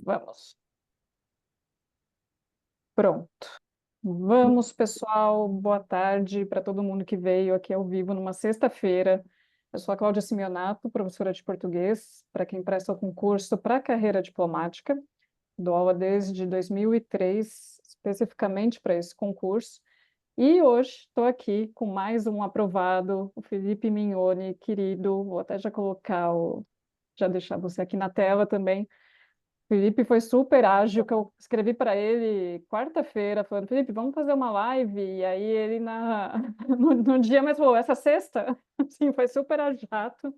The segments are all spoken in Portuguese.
Vamos. Pronto. Vamos, pessoal. Boa tarde para todo mundo que veio aqui ao vivo numa sexta-feira. Eu sou a Cláudia Simeonato, professora de português, para quem presta o concurso para a carreira diplomática. Dou aula desde 2003, especificamente para esse concurso. E hoje estou aqui com mais um aprovado, o Felipe Mignoni, querido. Vou até já já deixar você aqui na tela também. Felipe foi super ágil, que eu escrevi para ele quarta-feira, falando, Felipe, vamos fazer uma live? E aí ele no dia mais falou, essa sexta? Assim, foi super a jato.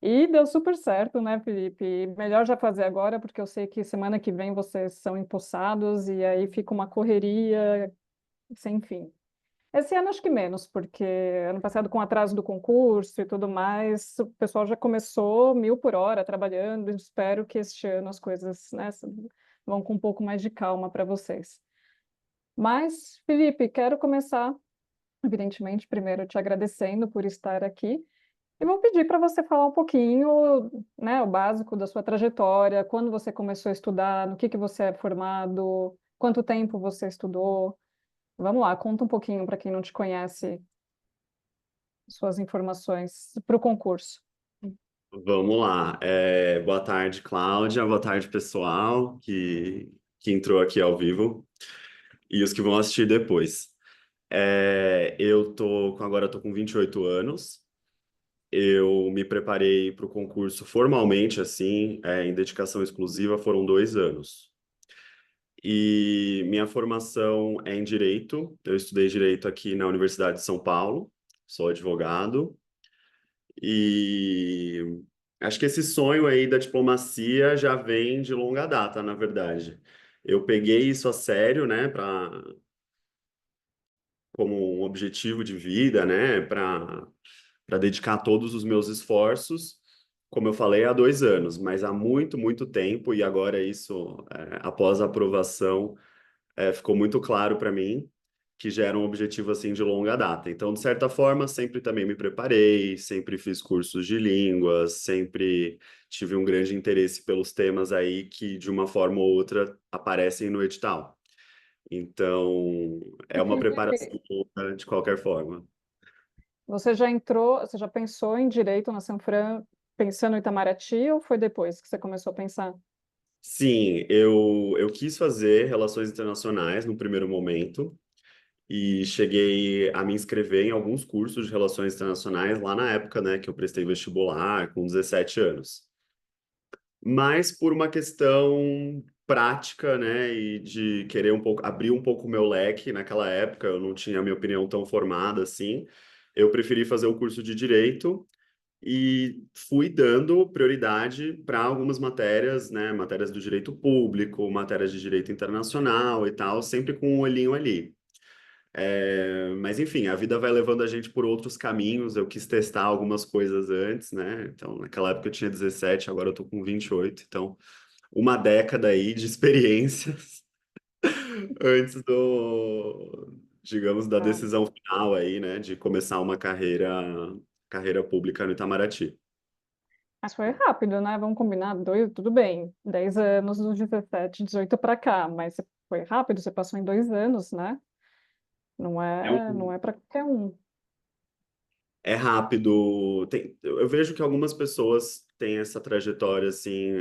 E deu super certo, né, Felipe? E melhor já fazer agora, porque eu sei que semana que vem vocês são empossados e aí fica uma correria sem fim. Esse ano acho que menos, porque ano passado, com o atraso do concurso e tudo mais, o pessoal já começou 1.000 por hora trabalhando. Espero que este ano as coisas, né, vão com um pouco mais de calma para vocês. Mas, Felipe, quero começar, evidentemente, primeiro te agradecendo por estar aqui. E vou pedir para você falar um pouquinho, né, o básico da sua trajetória, quando você começou a estudar, no que você é formado, quanto tempo você estudou. Vamos lá, conta um pouquinho para quem não te conhece suas informações para o concurso. Vamos lá. Boa tarde, Cláudia. Boa tarde, pessoal que entrou aqui ao vivo e os que vão assistir depois. Agora eu tô com 28 anos. Eu me preparei para o concurso formalmente, assim, em dedicação exclusiva, foram 2 anos. E minha formação é em Direito. Eu estudei Direito aqui na Universidade de São Paulo. Sou advogado. E acho que esse sonho aí da diplomacia já vem de longa data, na verdade. Eu peguei isso a sério, né, como um objetivo de vida, né, para dedicar todos os meus esforços, como eu falei, há 2 anos, mas há muito, muito tempo, e agora isso, após a aprovação, ficou muito claro para mim que já era um objetivo assim de longa data. Então, de certa forma, sempre também me preparei, sempre fiz cursos de línguas, sempre tive um grande interesse pelos temas aí que de uma forma ou outra aparecem no edital. Então, é E, uma preparação Felipe, longa de qualquer forma. você já pensou em direito na Sanfran pensando em Itamaraty ou foi depois que você começou a pensar? Sim, eu quis fazer relações internacionais no primeiro momento e cheguei a me inscrever em alguns cursos de relações internacionais lá na época, né, que eu prestei vestibular com 17 anos. Mas por uma questão prática, né, e de querer um pouco abrir um pouco o meu leque naquela época, eu não tinha a minha opinião tão formada assim. Eu preferi fazer o curso de direito e fui dando prioridade para algumas matérias, né, matérias do direito público, matérias de direito internacional e tal, sempre com um olhinho ali. Mas enfim, a vida vai levando a gente por outros caminhos. Eu quis testar algumas coisas antes, né? Então, naquela época eu tinha 17, agora eu tô com 28. Então, uma década aí de experiências antes digamos, da Ah, decisão final aí, né? De começar uma carreira pública no Itamaraty. mas foi rápido, né? Vamos combinar, tudo bem, 10 anos dos 17, 18 para cá, mas foi rápido, você passou em 2 anos, né? É Não é para qualquer um. É rápido. Eu vejo que algumas pessoas têm essa trajetória assim,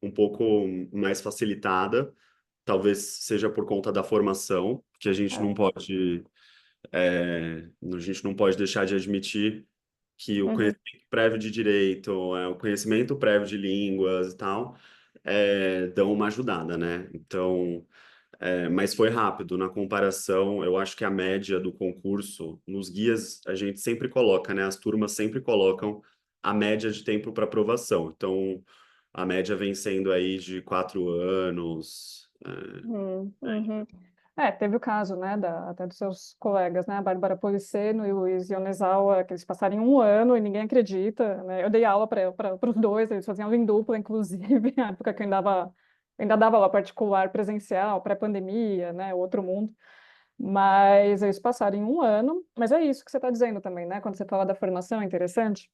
um pouco mais facilitada. Talvez seja por conta da formação, que É. a gente não pode deixar de admitir que o Uhum. conhecimento prévio de direito, o conhecimento prévio de línguas e tal, dão uma ajudada, né? Então, mas foi rápido. Na comparação, eu acho que a média do concurso, nos guias, a gente sempre coloca, né? As turmas sempre colocam a média de tempo para aprovação. Então, a média vem sendo aí de 4 anos. Uhum. Teve o caso, né, até dos seus colegas, né, a Bárbara Policeno e o Luiz Ionezawa, que eles passaram 1 ano e ninguém acredita, né, eu dei aula para os dois, eles faziam aula em dupla, inclusive, na época que eu ainda dava aula particular presencial, pré-pandemia, né, outro mundo, mas eles passaram em 1 ano, mas é isso que você está dizendo também, né, quando você fala da formação, é interessante,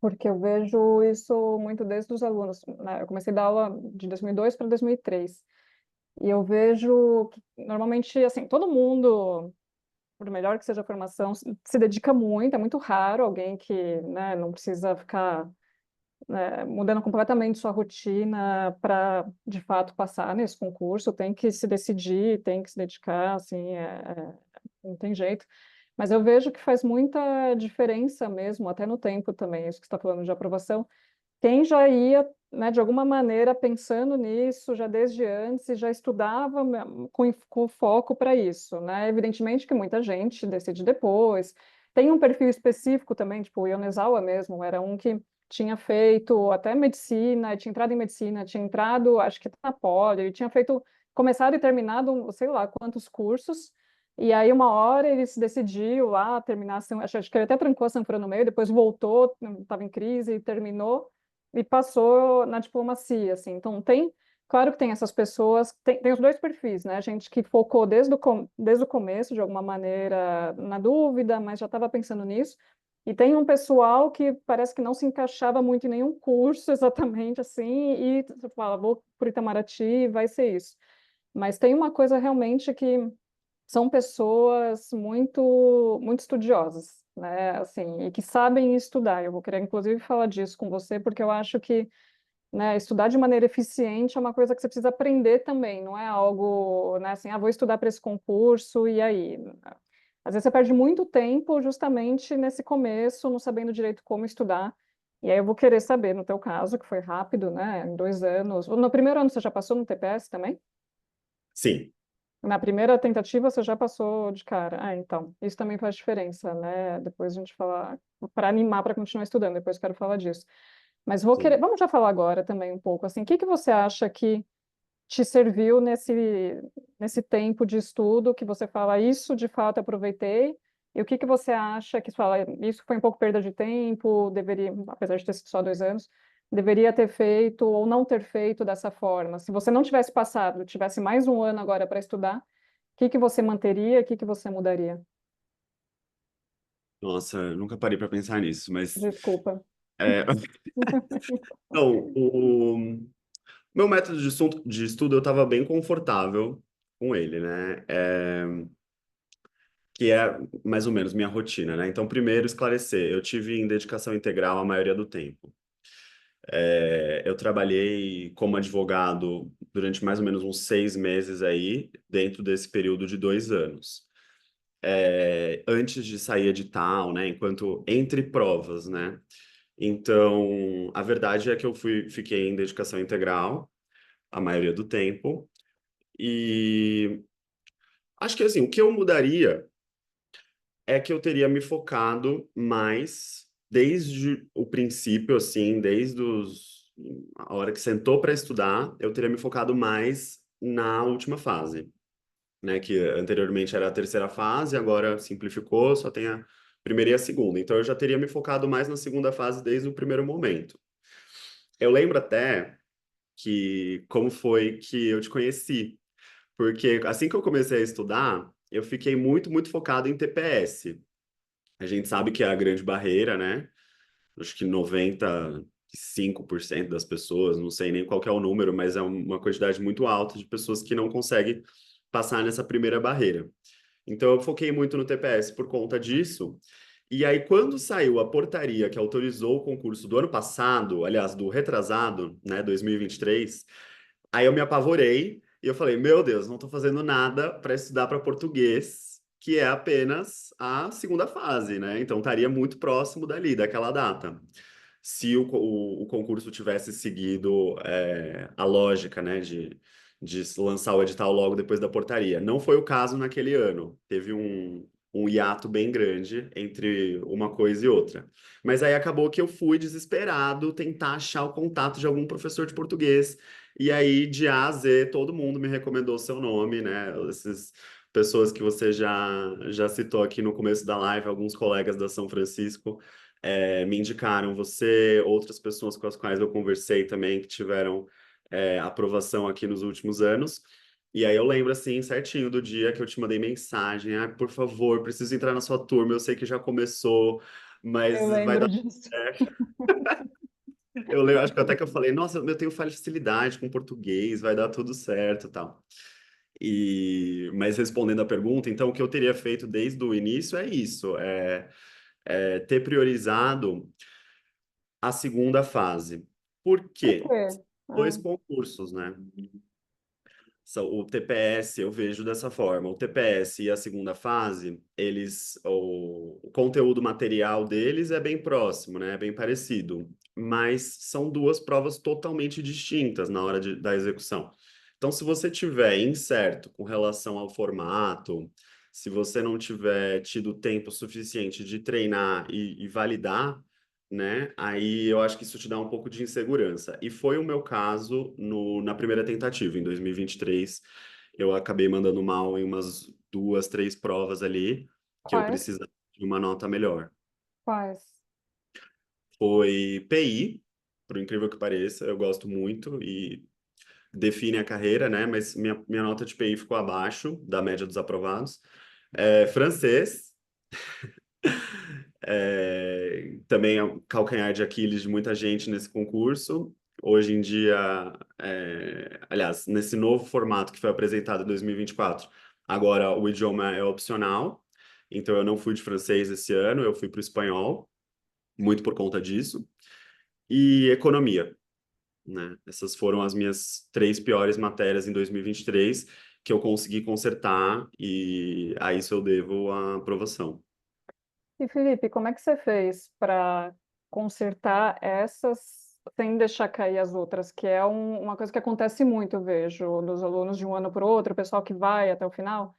porque eu vejo isso muito desde os alunos, né? Eu comecei a dar aula de 2002 para 2003, e eu vejo que, normalmente, assim, todo mundo, por melhor que seja a formação, se dedica muito, é muito raro alguém que, né, não precisa ficar, né, mudando completamente sua rotina para, de fato, passar nesse concurso, tem que se decidir, tem que se dedicar, assim, não tem jeito. Mas eu vejo que faz muita diferença mesmo, até no tempo também, isso que você está falando de aprovação. Quem já ia, né, de alguma maneira, pensando nisso já desde antes e já estudava com foco para isso, né? Evidentemente que muita gente decide depois. Tem um perfil específico também, tipo o Yonezawa mesmo, era um que tinha feito até medicina, tinha entrado em medicina, tinha entrado, acho que na poli, ele tinha feito, começado e terminado, sei lá, quantos cursos, e aí uma hora ele se decidiu lá terminar, acho que ele até trancou a Sanfra no meio, depois voltou, estava em crise e terminou, e passou na diplomacia, assim. Então, claro que tem essas pessoas, tem os dois perfis, né? Gente que focou desde o começo, de alguma maneira, na dúvida, mas já estava pensando nisso. E tem um pessoal que parece que não se encaixava muito em nenhum curso exatamente assim, e você fala, vou para o Itamaraty, vai ser isso. Mas tem uma coisa realmente que são pessoas muito estudiosas, né? Assim, e que sabem estudar. Eu vou querer, inclusive, falar disso com você, porque eu acho que, né, estudar de maneira eficiente é uma coisa que você precisa aprender também, não é algo, né, assim, vou estudar para esse concurso e aí. Às vezes você perde muito tempo justamente nesse começo, não sabendo direito como estudar. E aí eu vou querer saber, no teu caso, que foi rápido, né, em 2 anos. No primeiro ano você já passou no TPS também? Sim, Na primeira tentativa você já passou de cara. Ah, então, isso também faz diferença, né? Depois a gente fala, para animar para continuar estudando, depois quero falar disso. Mas sim. vamos já falar agora também um pouco, assim, o que que você acha que te serviu nesse tempo de estudo, que você fala, isso de fato aproveitei, e o que que você acha que fala, isso foi um pouco perda de tempo, deveria, apesar de ter sido só 2 anos, deveria ter feito ou não ter feito dessa forma? Se você não tivesse passado, tivesse mais um ano agora para estudar, o que que você manteria, o que que você mudaria? Nossa, eu nunca parei para pensar nisso, mas Desculpa. é, então, o meu método de estudo eu estava bem confortável com ele, né? Que é mais ou menos minha rotina, né? Então, primeiro, esclarecer, eu tive em dedicação integral a maioria do tempo. Eu trabalhei como advogado durante mais ou menos uns 6 meses aí, dentro desse período de 2 anos. Antes de sair edital, né? Enquanto entre provas, né? Então, a verdade é que fiquei em dedicação integral a maioria do tempo. E acho que assim, o que eu mudaria é que eu teria me focado mais desde o princípio, assim, a hora que sentou para estudar, eu teria me focado mais na última fase, né? Que anteriormente era a terceira fase, agora simplificou, só tem a primeira e a segunda. Então eu já teria me focado mais na segunda fase desde o primeiro momento. Eu lembro até que como foi que eu te conheci, porque assim que eu comecei a estudar, eu fiquei muito focado em TPS. A gente sabe que é a grande barreira, né? Acho que 95% das pessoas, não sei nem qual que é o número, mas é uma quantidade muito alta de pessoas que não conseguem passar nessa primeira barreira. Então, eu foquei muito no TPS por conta disso. E aí, quando saiu a portaria que autorizou o concurso do ano passado, aliás, do retrasado, né, 2023, aí eu me apavorei e eu falei, meu Deus, não estou fazendo nada para estudar para português, que é apenas a segunda fase, né? Então estaria muito próximo dali, daquela data. Se o concurso tivesse seguido a lógica, né, de lançar o edital logo depois da portaria. Não foi o caso naquele ano. Teve um hiato bem grande entre uma coisa e outra. Mas aí acabou que eu fui desesperado tentar achar o contato de algum professor de português e aí, de A a Z, todo mundo me recomendou o seu nome, né? Essas pessoas que você já citou aqui no começo da live, alguns colegas da São Francisco, me indicaram você, outras pessoas com as quais eu conversei também, que tiveram aprovação aqui nos últimos anos. E aí eu lembro, assim, certinho do dia que eu te mandei mensagem, por favor, preciso entrar na sua turma, eu sei que já começou, Eu mas vai lembro dar disso. certo. Eu lembro, acho que até que eu falei, nossa, eu tenho facilidade com português, vai dar tudo certo, e tal. Mas respondendo a pergunta, então o que eu teria feito desde o início é isso, é ter priorizado a segunda fase. Por Por quê? quê? Dois Ah, concursos, né? O TPS eu vejo dessa forma. O TPS e a segunda fase, o conteúdo material deles é bem próximo, né? É bem parecido. Mas são duas provas totalmente distintas na hora da execução. Então, se você tiver incerto com relação ao formato, se você não tiver tido tempo suficiente de treinar e validar, né? Aí eu acho que isso te dá um pouco de insegurança. E foi o meu caso na primeira tentativa, em 2023. Eu acabei mandando mal em umas duas, três provas ali, que eu quais? precisava de uma nota melhor. Quais? Foi PI, por incrível que pareça, eu gosto muito e define a carreira, né? Mas minha nota de PI ficou abaixo da média dos aprovados. Francês, também é um calcanhar de Aquiles de muita gente nesse concurso. Hoje em dia, aliás, nesse novo formato que foi apresentado em 2024, agora o idioma é opcional. Então, eu não fui de francês esse ano, eu fui para o espanhol, muito por conta disso. E economia, né? Essas foram as minhas três piores matérias em 2023 que eu consegui consertar, e a isso eu devo a aprovação. E Felipe, como é que você fez para consertar essas sem deixar cair as outras? Que é uma coisa que acontece muito, eu vejo, dos alunos de um ano para o outro, o pessoal que vai até o final,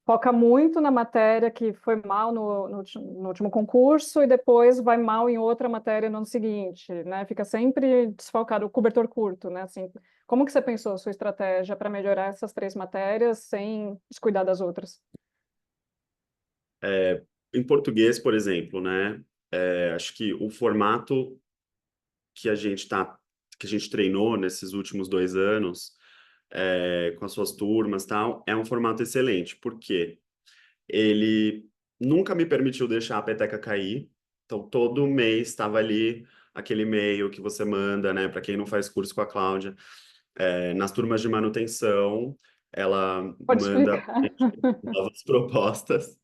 foca muito na matéria que foi mal no último concurso e depois vai mal em outra matéria no ano seguinte, né? Fica sempre desfalcado, o cobertor curto, né? Assim, como que você pensou a sua estratégia para melhorar essas três matérias sem descuidar das outras? Em português, por exemplo, né? Acho que o formato que a gente que a gente treinou nesses últimos 2 anos, com as suas turmas, tal, é um formato excelente, porque ele nunca me permitiu deixar a peteca cair. Então, todo mês estava ali aquele e-mail que você manda, né? Para quem não faz curso com a Cláudia, nas turmas de manutenção, ela Pode manda explicar. novas propostas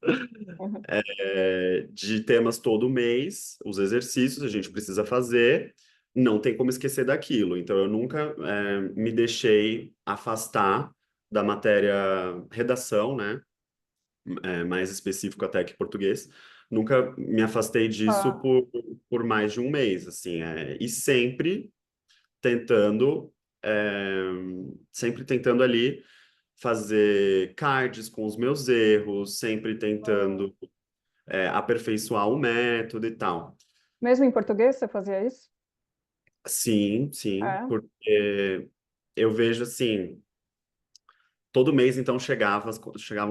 de temas todo mês, os exercícios a gente precisa fazer, não tem como esquecer daquilo. Então, eu nunca me deixei afastar da matéria redação, né? Mais específico até que português. Nunca me afastei disso Ah, por mais de um mês, assim, e tentando, é, sempre tentando ali fazer cards com os meus erros, sempre hum. tentando aperfeiçoar o método e tal. Mesmo em português você fazia isso? Sim, sim, É. porque eu vejo assim, todo mês então chegavam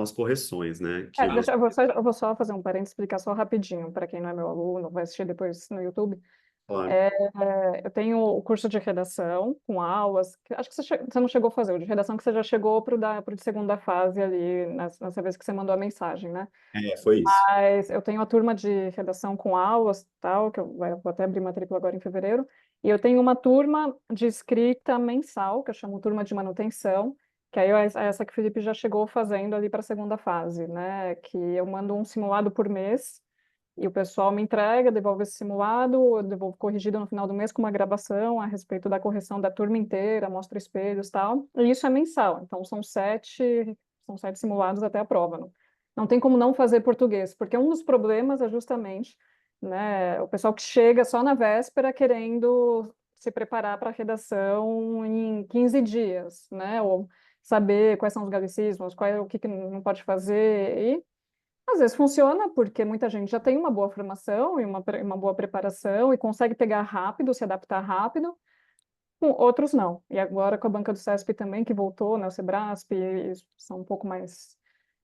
as correções, né? Que Deixa, você eu vou só fazer um parênteses, explicar só rapidinho, para quem não é meu aluno, vai assistir depois no YouTube. fala, É, eu tenho o curso de redação com aulas, que acho que você não chegou a fazer, o de redação que você já chegou pro de segunda fase ali, nessa vez que você mandou a mensagem, né? foi isso. Mas eu tenho a turma de redação com aulas, tal, que vou até abrir matrícula agora em fevereiro, e eu tenho uma turma de escrita mensal, que eu chamo turma de manutenção, que aí é essa que o Felipe já chegou fazendo ali para a segunda fase, né? Que eu mando um simulado por mês, e o pessoal me entrega, devolve esse simulado, eu devolvo corrigido no final do mês com uma gravação a respeito da correção da turma inteira, mostro espelhos, tal, e isso é mensal, então são sete simulados até a prova, né? Não tem como não fazer português, porque um dos problemas é justamente, né, o pessoal que chega só na véspera querendo se preparar para a redação em 15 dias, né, ou saber quais são os galicismos, o que não pode fazer, e às vezes funciona porque muita gente já tem uma boa formação e uma boa preparação e consegue pegar rápido, se adaptar rápido, com outros não. E agora com a banca do CESP também, que voltou, né, o Sebrasp, e são um pouco mais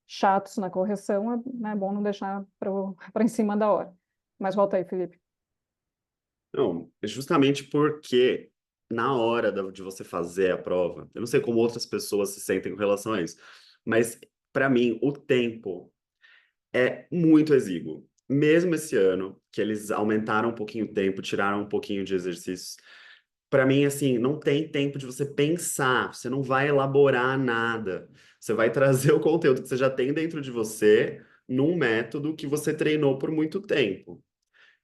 chatos na correção, é bom não deixar para em cima da hora. Mas volta aí, Felipe. Não, é justamente porque na hora de você fazer a prova, eu não sei como outras pessoas se sentem com relação a isso, mas para mim o tempo é muito exíguo. mesmo esse ano, que eles aumentaram um pouquinho o tempo, tiraram um pouquinho de exercícios, para mim, assim, não tem tempo de você pensar, você não vai elaborar nada. Você vai trazer o conteúdo que você já tem dentro de você num método que você treinou por muito tempo.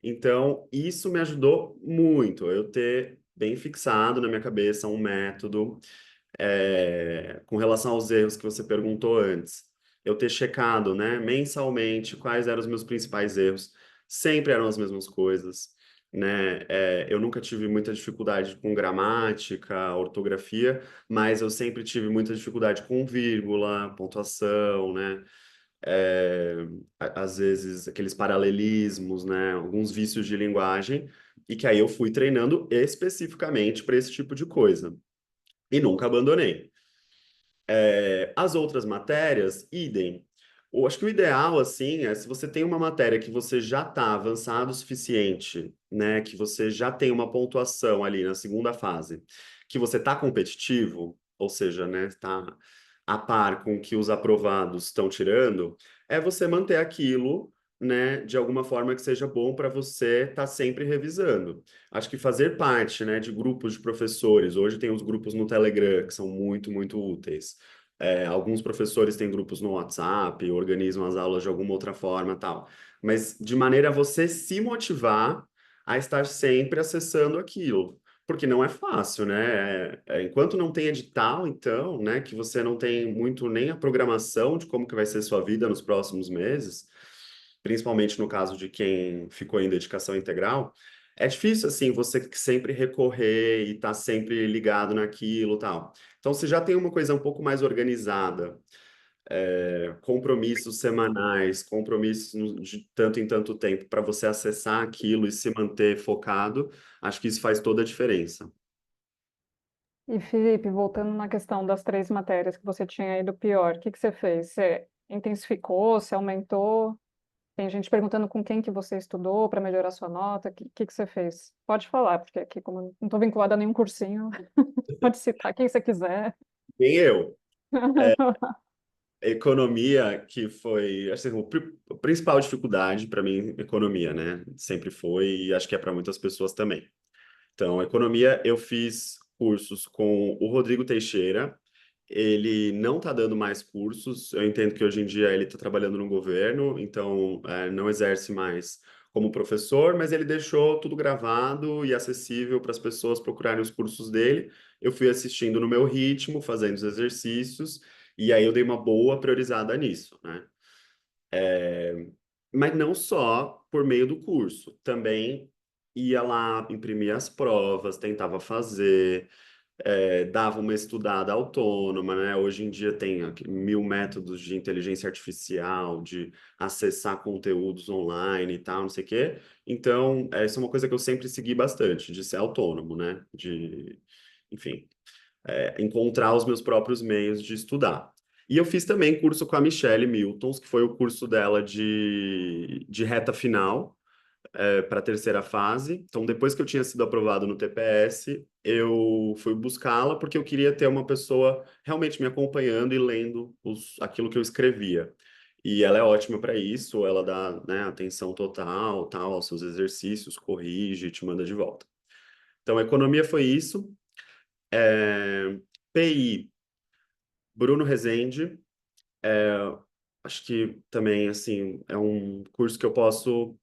Então, isso me ajudou muito, eu ter bem fixado na minha cabeça um método, com relação aos erros que você perguntou antes. Eu ter checado, né, mensalmente quais eram os meus principais erros, sempre eram as mesmas coisas, né? Eu nunca tive muita dificuldade com gramática, ortografia, mas eu sempre tive muita dificuldade com vírgula, pontuação, né? Às vezes aqueles paralelismos, né? Alguns vícios de linguagem, e que aí eu fui treinando especificamente para esse tipo de coisa. E nunca abandonei. As outras matérias, idem. Eu acho que o ideal, assim, é se você tem uma matéria que você já está avançado o suficiente, né? Que você já tem uma pontuação ali na segunda fase, que você está competitivo, ou seja, né? Está a par com o que os aprovados estão tirando, é você manter aquilo, né? De alguma forma que seja bom para você estar sempre revisando. Acho que fazer parte, né, de grupos de professores, hoje tem os grupos no Telegram, que são muito, muito úteis. Alguns professores têm grupos no WhatsApp, organizam as aulas de alguma outra forma, tal. Mas de maneira a você se motivar a estar sempre acessando aquilo. Porque não é fácil, né? Enquanto não tem edital, então, né, que você não tem muito nem a programação de como que vai ser sua vida nos próximos meses, principalmente no caso de quem ficou em dedicação integral, é difícil, assim, você sempre recorrer e estar sempre ligado naquilo, tal. Então, se já tem uma coisa um pouco mais organizada, compromissos semanais, compromissos de tanto em tanto tempo para você acessar aquilo e se manter focado, acho que isso faz toda a diferença. E Felipe, voltando na questão das três matérias que você tinha ido pior, o que que você fez? Você intensificou, você aumentou? Tem gente perguntando com quem que você estudou para melhorar sua nota, o que que você fez? Pode falar, porque aqui, como eu não estou vinculada a nenhum cursinho, pode citar quem você quiser. Nem eu. Economia, que foi, acho que a principal dificuldade para mim, economia, né? Sempre foi, e acho que é para muitas pessoas também. Então, economia, eu fiz cursos com o Rodrigo Teixeira. Ele não está dando mais cursos. Eu entendo que hoje em dia ele está trabalhando no governo, então não exerce mais como professor, mas ele deixou tudo gravado e acessível para as pessoas procurarem os cursos dele. Eu fui assistindo no meu ritmo, fazendo os exercícios, e aí eu dei uma boa priorizada nisso, né? Mas não só por meio do curso, também ia lá, imprimia as provas, tentava fazer, dava uma estudada autônoma, né? Hoje em dia tem aqui 1000 métodos de inteligência artificial, de acessar conteúdos online e tal, não sei o quê. Então, isso é uma coisa que eu sempre segui bastante, de ser autônomo, né? Enfim, encontrar os meus próprios meios de estudar. E eu fiz também curso com a Michelle Miltons, que foi o curso dela de reta final, para a terceira fase. Então, depois que eu tinha sido aprovado no TPS, eu fui buscá-la porque eu queria ter uma pessoa realmente me acompanhando e lendo aquilo que eu escrevia. E ela é ótima para isso, ela dá, né, atenção total, tal, aos seus exercícios, corrige, te manda de volta. Então, a economia foi isso. PI, Bruno Rezende, acho que também, assim, é um curso que eu posso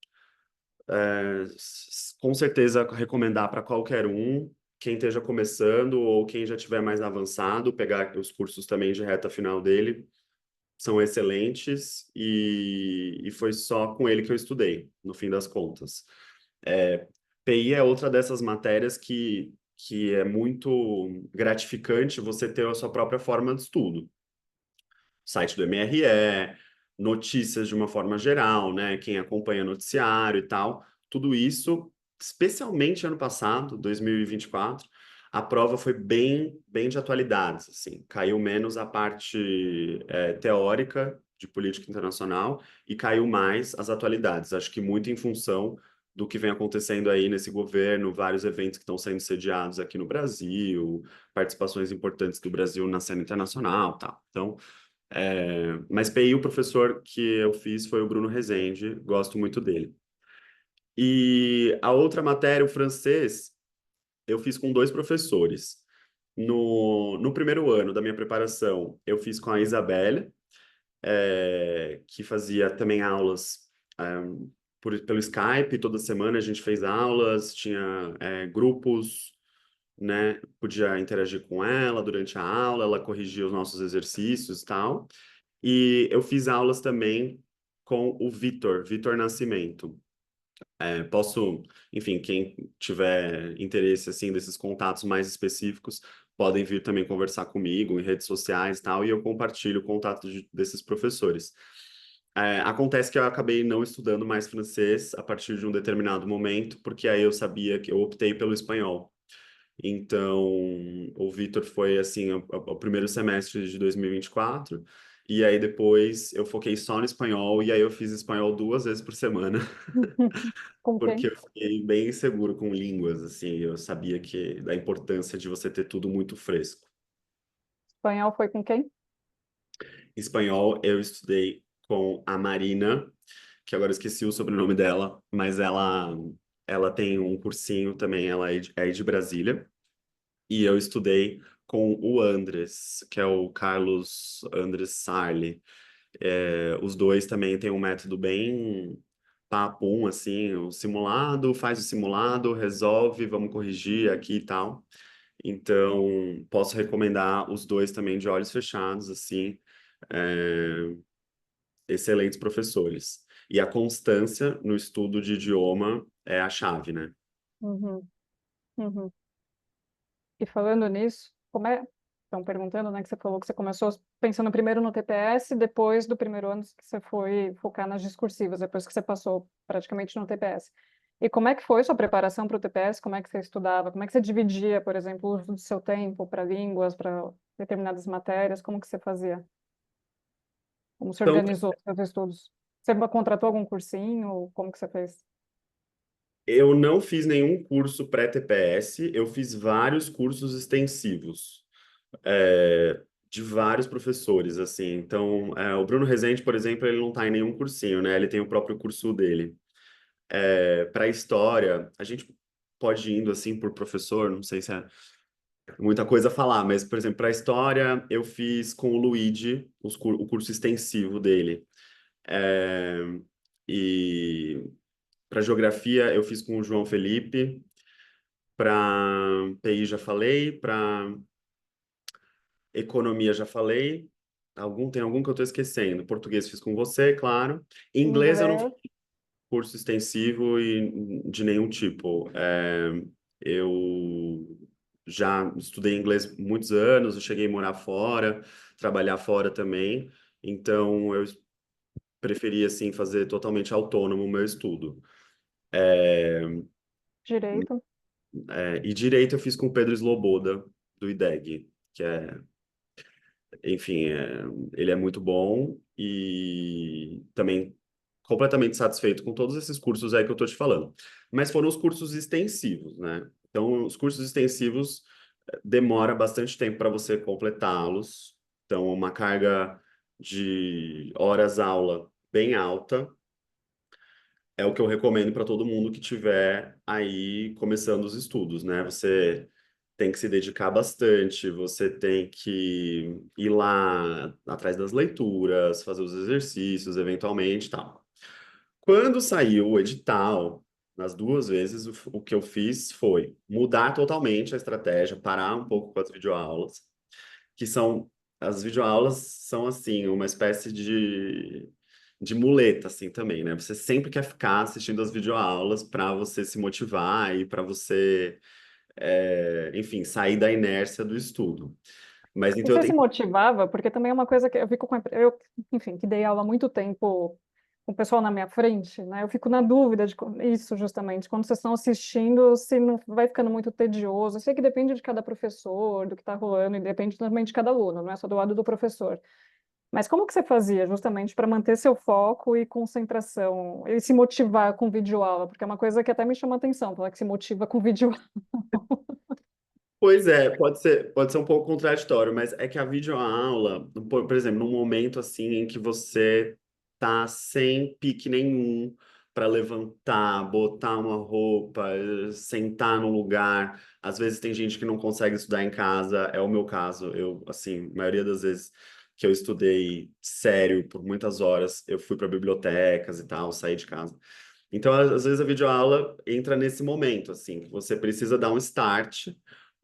com certeza recomendar para qualquer um, quem esteja começando ou quem já tiver mais avançado, pegar os cursos também de reta final dele, são excelentes e foi só com ele que eu estudei, no fim das contas. PI é outra dessas matérias que é muito gratificante você ter a sua própria forma de estudo. Site do MRE, notícias de uma forma geral, né? Quem acompanha noticiário e tal, tudo isso, especialmente ano passado, 2024, a prova foi bem, bem de atualidades, assim, caiu menos a parte teórica de política internacional e caiu mais as atualidades. Acho que muito em função do que vem acontecendo aí nesse governo, vários eventos que estão sendo sediados aqui no Brasil, participações importantes do Brasil na cena internacional, tal. Então Mas PI, o professor que eu fiz foi o Bruno Rezende, gosto muito dele. E a outra matéria, o francês, eu fiz com dois professores. No primeiro ano da minha preparação, eu fiz com a Isabelle, que fazia também aulas pelo Skype, toda semana a gente fez aulas, tinha grupos, né? Podia interagir com ela durante a aula, ela corrigia os nossos exercícios e tal. E eu fiz aulas também com o Vitor Nascimento. Posso, enfim, quem tiver interesse assim desses contatos mais específicos, podem vir também conversar comigo em redes sociais e tal, e eu compartilho o contato desses professores. Acontece que eu acabei não estudando mais francês a partir de um determinado momento, porque aí eu sabia que eu optei pelo espanhol. Então, o Vitor foi assim o primeiro semestre de 2024, e aí depois eu foquei só no espanhol, e aí eu fiz espanhol 2 vezes por semana. Com Porque quem? eu fiquei bem inseguro com línguas, assim, eu sabia que da importância de você ter tudo muito fresco. Espanhol foi com quem? Espanhol, eu estudei com a Marina, que agora eu esqueci o sobrenome dela, mas ela tem um cursinho também, ela é de Brasília, e eu estudei com o Andres, que é o Carlos Andres Sarli. Os dois também têm um método bem papum, assim, o simulado, faz o simulado, resolve, vamos corrigir aqui e tal. Então, posso recomendar os dois também de olhos fechados, assim, é, excelentes professores. E a constância no estudo de idioma é a chave, né? Uhum, uhum. E falando nisso, como é? Estão perguntando, né, que você falou que você começou pensando primeiro no TPS, depois do primeiro ano que você foi focar nas discursivas, depois que você passou praticamente no TPS. E como é que foi sua preparação para o TPS? Como é que você estudava? Como é que você dividia, por exemplo, o uso do seu tempo para línguas, para determinadas matérias? Como que você fazia? Como você Então, organizou os seus estudos? Você contratou algum cursinho? Como que você fez? eu não fiz nenhum curso pré-TPS, eu fiz vários cursos extensivos. De vários professores, assim. Então, o Bruno Rezende, por exemplo, ele não está em nenhum cursinho, né? Ele tem o próprio curso dele. Para história, a gente pode ir indo assim por professor, não sei se é muita coisa a falar, mas, por exemplo, para história, eu fiz com o Luigi o curso extensivo dele. É, e para geografia, eu fiz com o João Felipe. Para PI já falei, para economia já falei. Tem algum que eu estou esquecendo. Português fiz com você, claro. Inglês eu não fiz Inglês, curso extensivo e de nenhum tipo. Eu já estudei inglês muitos anos, eu cheguei a morar fora, trabalhar fora também. Então eu preferi assim fazer totalmente autônomo o meu estudo. direito. E direito eu fiz com o Pedro Sloboda, do IDEG, que é enfim, ele é muito bom e também completamente satisfeito com todos esses cursos aí que eu tô te falando. Mas foram os cursos extensivos, né? Então, os cursos extensivos demora bastante tempo para você completá-los. Então, uma carga de horas aula bem alta é o que eu recomendo para todo mundo que tiver aí começando os estudos, né? Você tem que se dedicar bastante, você tem que ir lá atrás das leituras, fazer os exercícios, eventualmente, e tal. Quando saiu o edital, nas 2 vezes, o que eu fiz foi mudar totalmente a estratégia, parar um pouco com as videoaulas, que são, as videoaulas são, assim, uma espécie de muleta, assim, também, né? Você sempre quer ficar assistindo as videoaulas para você se motivar e para você enfim, sair da inércia do estudo. Mas E então eu você se tenho. motivava? Porque também é uma coisa que eu fico com... Eu, enfim, que dei aula há muito tempo com o pessoal na minha frente, né? Eu fico na dúvida de isso justamente, quando vocês estão assistindo, se não vai ficando muito tedioso. Eu sei que depende de cada professor, do que está rolando, e depende também de cada aluno, não é só do lado do professor. Mas como que você fazia justamente para manter seu foco e concentração e se motivar com videoaula? Porque é uma coisa que até me chama a atenção, falar que se motiva com videoaula. Pois é, pode ser um pouco contraditório, mas é que a videoaula, por exemplo, num momento assim em que você tá sem pique nenhum para levantar, botar uma roupa, sentar num lugar, às vezes tem gente que não consegue estudar em casa, é o meu caso. Eu, assim, a maioria das vezes que eu estudei sério por muitas horas, eu fui para bibliotecas e tal, saí de casa. Então, às vezes a videoaula entra nesse momento, assim, que você precisa dar um start,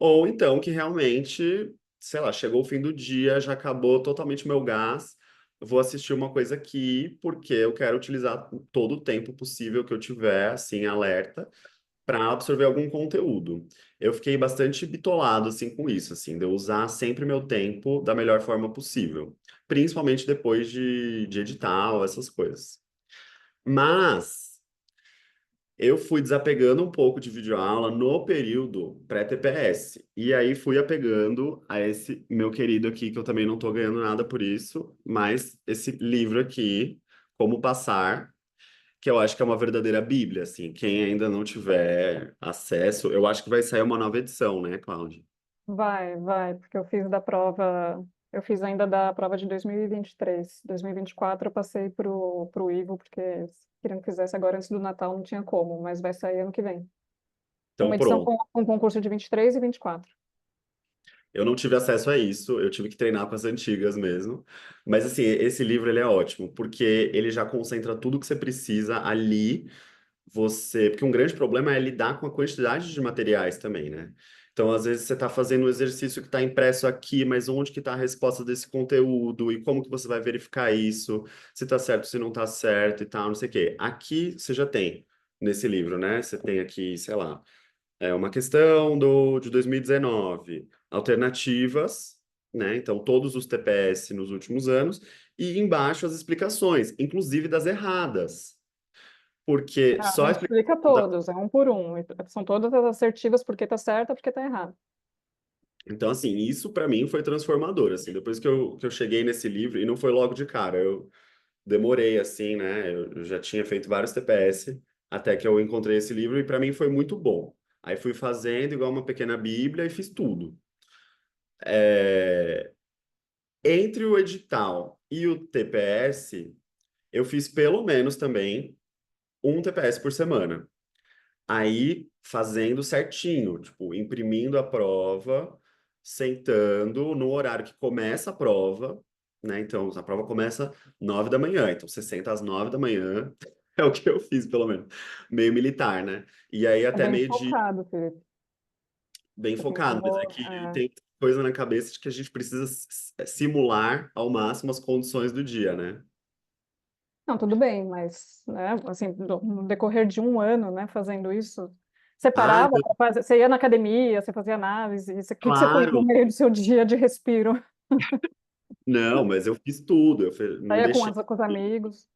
ou então que realmente, sei lá, chegou o fim do dia, já acabou totalmente o meu gás, vou assistir uma coisa aqui, porque eu quero utilizar todo o tempo possível que eu tiver, assim, alerta, para absorver algum conteúdo. Eu fiquei bastante bitolado, assim, com isso, assim, de eu usar sempre meu tempo da melhor forma possível, principalmente depois de edital, essas coisas. Mas eu fui desapegando um pouco de videoaula no período pré-TPS. E aí fui apegando a esse meu querido aqui, que eu também não tô ganhando nada por isso, mas esse livro aqui, Como Passar, que eu acho que é uma verdadeira bíblia, assim. Quem ainda não tiver acesso, eu acho que vai sair uma nova edição, né, Cláudia? Vai, porque eu fiz ainda da prova de 2023. 2024 eu passei pro Ivo, porque se queriam que fizesse agora antes do Natal, não tinha como, mas vai sair ano que vem. Então, Uma edição pronto. com concurso de 23 e 24. Eu não tive acesso a isso, eu tive que treinar com as antigas mesmo. Mas assim, esse livro ele é ótimo, porque ele já concentra tudo que você precisa ali. Porque um grande problema é lidar com a quantidade de materiais também, né? Então, às vezes você está fazendo um exercício que está impresso aqui, mas onde que está a resposta desse conteúdo e como que você vai verificar isso, se está certo, se não está certo e tal, não sei o quê. Aqui você já tem nesse livro, né? Você tem aqui, sei lá, uma questão de 2019, alternativas, né? Então, todos os TPS nos últimos anos, e embaixo as explicações, inclusive das erradas. Porque Ah, só não a explica explicação da... todos, é um por um. E são todas as assertivas porque tá certa, porque tá errado. Então, assim, isso para mim foi transformador, assim, depois que eu cheguei nesse livro, e não foi logo de cara, eu demorei, assim, né, eu já tinha feito vários TPS, até que eu encontrei esse livro, e para mim foi muito bom. Aí fui fazendo igual uma pequena bíblia e fiz tudo. É, Entre o edital e o TPS, eu fiz pelo menos também um TPS por semana. Aí, fazendo certinho, tipo, imprimindo a prova, sentando no horário que começa a prova, né? Então, a prova começa 9 da manhã, então você senta às 9 da manhã, é o que eu fiz, pelo menos, meio militar, né? E aí É até bem meio-dia, focado, Felipe. bem Você tem focado, mas é como. que tem coisa na cabeça de que a gente precisa simular ao máximo as condições do dia, né? Não, tudo bem, mas, né, assim, no decorrer de um ano, né, fazendo isso, você Ah, parava para fazer, você ia na academia, você fazia análise, o que que você põe no claro! meio do seu dia de respiro? Não, mas eu fiz tudo, não Saía com, deixei. com os amigos.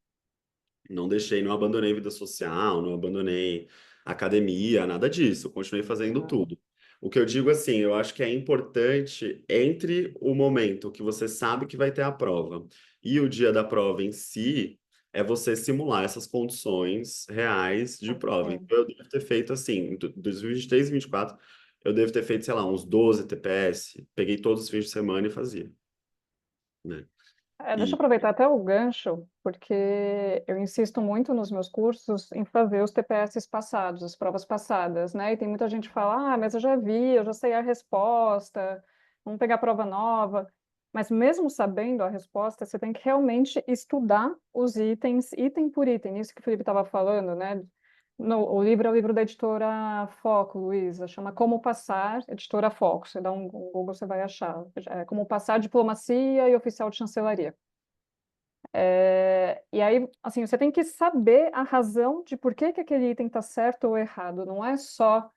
Não deixei, não abandonei vida social, não abandonei academia, nada disso. Eu continuei fazendo Ah, tudo. O que eu digo assim, eu acho que é importante entre o momento que você sabe que vai ter a prova e o dia da prova em si, é você simular essas condições reais de prova. sim. Então, eu devo ter feito assim, em 2023 e 2024, eu devo ter feito, sei lá, uns 12 TPS, peguei todos os fins de semana e fazia, né? Deixa eu E, aproveitar até o gancho, porque eu insisto muito nos meus cursos em fazer os TPS passados, as provas passadas, né? E tem muita gente que fala, mas eu já vi, eu já sei a resposta, vamos pegar a prova nova. Mas mesmo sabendo a resposta, você tem que realmente estudar os itens, item por item, isso que o Felipe estava falando, né? O livro é o livro da editora Foco, Luísa, chama Como Passar, editora Foco. Você dá um Google, você vai achar. É Como Passar Diplomacia e Oficial de Chancelaria. E aí, assim, você tem que saber a razão de por que que aquele item está certo ou errado. Não é só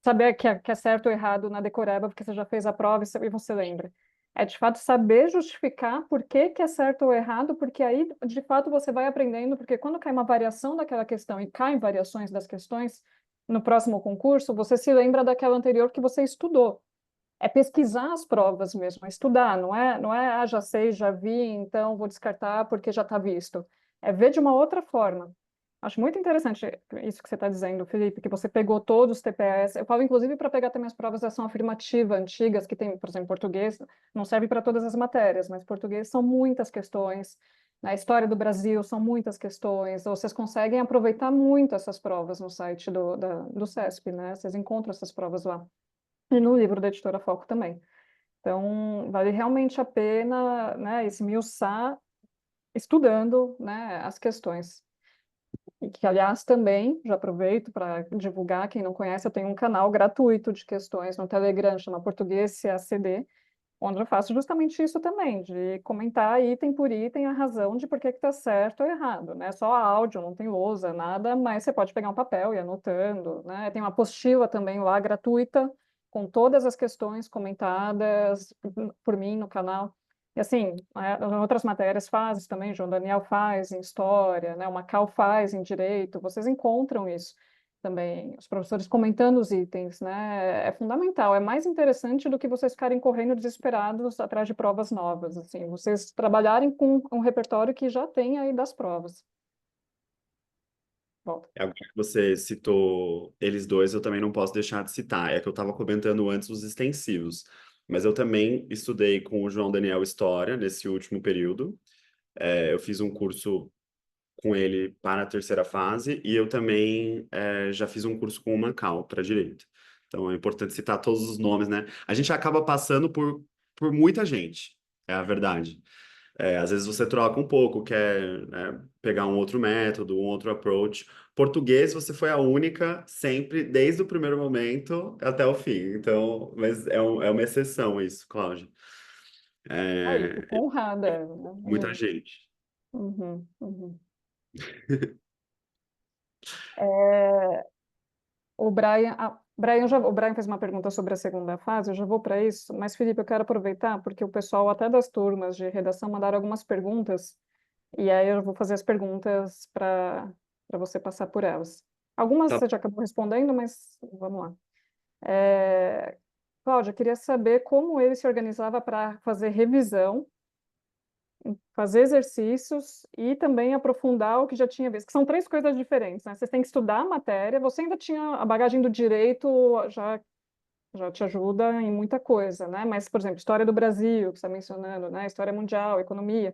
saber que é certo ou errado na decoreba, porque você já fez a prova e você lembra. É, de fato, saber justificar por que que é certo ou errado, porque aí, de fato, você vai aprendendo, porque quando cai uma variação daquela questão e caem variações das questões no próximo concurso, você se lembra daquela anterior que você estudou. É pesquisar as provas mesmo, é estudar, não é, já sei, já vi, então vou descartar porque já está visto. É ver de uma outra forma. Acho muito interessante isso que você está dizendo, Felipe, que você pegou todos os TPS. Eu falo, inclusive, para pegar também as provas de ação afirmativa antigas, que tem, por exemplo, português, não serve para todas as matérias, mas português são muitas questões. Na história do Brasil são muitas questões. Vocês conseguem aproveitar muito essas provas no site do CESP, né? Vocês encontram essas provas lá. E no livro da Editora Foco também. Então, vale realmente a pena, né, esmiuçar estudando, né, as questões. E que, aliás, também, já aproveito para divulgar, quem não conhece, eu tenho um canal gratuito de questões no Telegram, chama Português CACD, onde eu faço justamente isso também, de comentar item por item a razão de por que está certo ou errado, né? Só áudio, não tem lousa, nada, mas você pode pegar um papel e ir anotando, né? Tem uma apostila também lá gratuita, com todas as questões comentadas por mim no canal. E assim, outras matérias faz isso também, João Daniel faz em História, né? O Macau faz em Direito, vocês encontram isso também, os professores comentando os itens, né? É fundamental, é mais interessante do que vocês ficarem correndo desesperados atrás de provas novas, assim, vocês trabalharem com um repertório que já tem aí das provas. Volta. Agora que você citou eles dois, eu também não posso deixar de citar. É que eu estava comentando antes os extensivos. Mas eu também estudei com o João Daniel História nesse último período. Eu fiz um curso com ele para a terceira fase e eu também já fiz um curso com o Macau para direito. Então é importante citar todos os nomes, né? A gente acaba passando por muita gente, é a verdade. Às vezes você troca um pouco, quer, né, pegar um outro método, um outro approach. Português, você foi a única, sempre, desde o primeiro momento até o fim. Então, mas é uma exceção isso, Cláudia. Aí, É, fico honrada, muita né? gente. Uhum, uhum. É, o Brian fez uma pergunta sobre a segunda fase, eu já vou para isso, mas Felipe, eu quero aproveitar, porque o pessoal até das turmas de redação mandaram algumas perguntas. E aí eu vou fazer as perguntas para você passar por elas. Algumas Tá. você já acabou respondendo, mas vamos lá. É, Cláudia, queria saber como ele se organizava para fazer revisão, fazer exercícios e também aprofundar o que já tinha visto, que são três coisas diferentes, né? Você tem que estudar a matéria, você ainda tinha a bagagem do direito, já te ajuda em muita coisa, né? Mas, por exemplo, história do Brasil, que você está mencionando, né? História mundial, economia.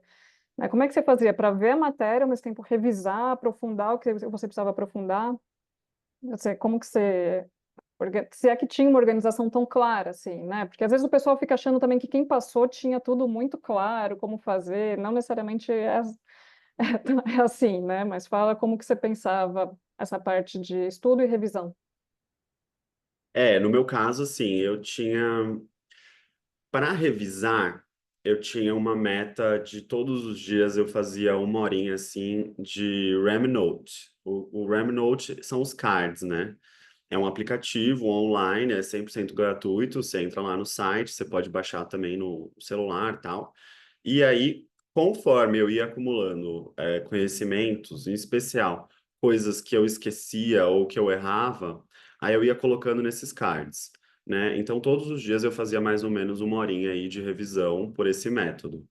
Né? Como é que você fazia para ver a matéria, ao mesmo tempo revisar, aprofundar o que você precisava aprofundar? Como que você... Se é que tinha uma organização tão clara, assim, né? Porque às vezes o pessoal fica achando também que quem passou tinha tudo muito claro, como fazer, não necessariamente é assim, né? Mas fala como que você pensava essa parte de estudo e revisão. No meu caso, assim, eu tinha. Para revisar, eu tinha uma meta de todos os dias eu fazia uma horinha, assim, de Remnote. O Remnote são os cards, né? É um aplicativo online, é 100% gratuito. Você entra lá no site, você pode baixar também no celular e tal. E aí, conforme eu ia acumulando conhecimentos, em especial coisas que eu esquecia ou que eu errava, aí eu ia colocando nesses cards, né? Então, todos os dias eu fazia mais ou menos uma horinha aí de revisão por esse método.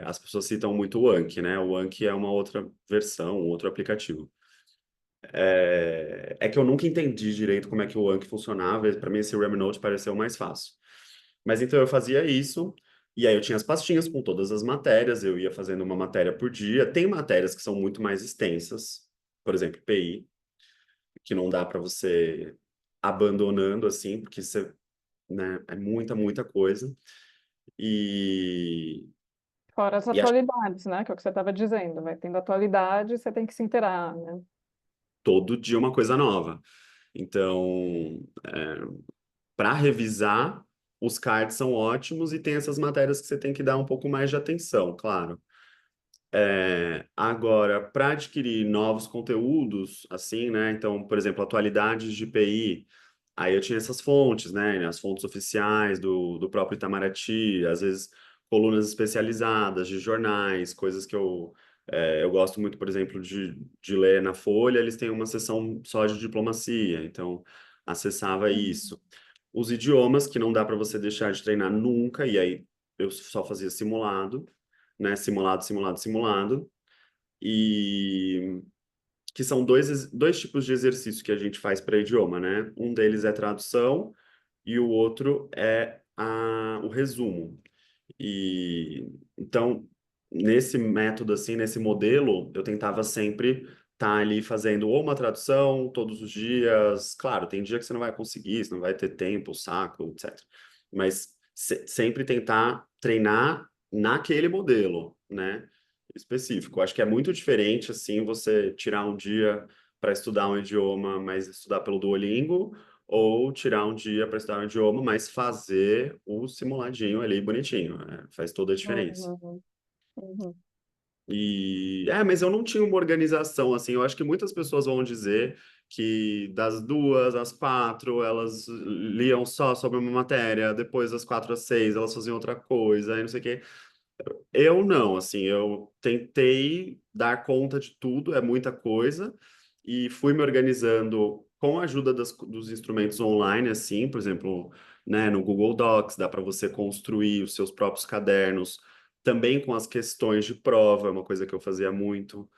As pessoas citam muito o Anki, né? O Anki é uma outra versão, um outro aplicativo. É que eu nunca entendi direito como é que o Anki funcionava, para mim esse Remnote pareceu mais fácil. Mas então eu fazia isso, e aí eu tinha as pastinhas com todas as matérias, eu ia fazendo uma matéria por dia. Tem matérias que são muito mais extensas, por exemplo, PI, que não dá para você abandonando assim, porque você, né, é muita coisa. E, Fora as e acho que atualidades, né? Que é o que você estava dizendo, vai tendo atualidade, você tem que se inteirar, né? todo dia uma coisa nova. Então, para revisar, os cards são ótimos e tem essas matérias que você tem que dar um pouco mais de atenção, claro. Agora, para adquirir novos conteúdos, assim, né? Então, por exemplo, atualidades de IPI, aí eu tinha essas fontes, né? As fontes oficiais do próprio Itamaraty, às vezes colunas especializadas de jornais, coisas que eu gosto muito, por exemplo, de ler na Folha, eles têm uma seção só de diplomacia, então acessava Uhum. isso. Os idiomas, que não dá para você deixar de treinar nunca, e aí eu só fazia simulado, né? Simulado. E que são dois tipos de exercício que a gente faz para idioma, né? Um deles é tradução e o outro é o resumo. E então, nesse método, assim, nesse modelo, eu tentava sempre estar ali fazendo ou uma tradução todos os dias. Claro, tem dia que você não vai conseguir, você não vai ter tempo, saco, etc. Mas sempre tentar treinar naquele modelo, né? Específico. Acho que é muito diferente, assim, você tirar um dia para estudar um idioma, mas estudar pelo Duolingo, ou tirar um dia para estudar um idioma, mas fazer o simuladinho ali bonitinho, né? Faz toda a diferença. Uhum, uhum. Mas eu não tinha uma organização assim. Eu acho que muitas pessoas vão dizer que das 2 às 4 elas liam só sobre uma matéria, depois das 4 às 6 elas faziam outra coisa, e não sei o quê. Eu não, assim, eu tentei dar conta de tudo, é muita coisa, e fui me organizando com a ajuda dos instrumentos online, assim, por exemplo, né, no Google Docs, dá para você construir os seus próprios cadernos, também com as questões de prova, é uma coisa que eu fazia muito,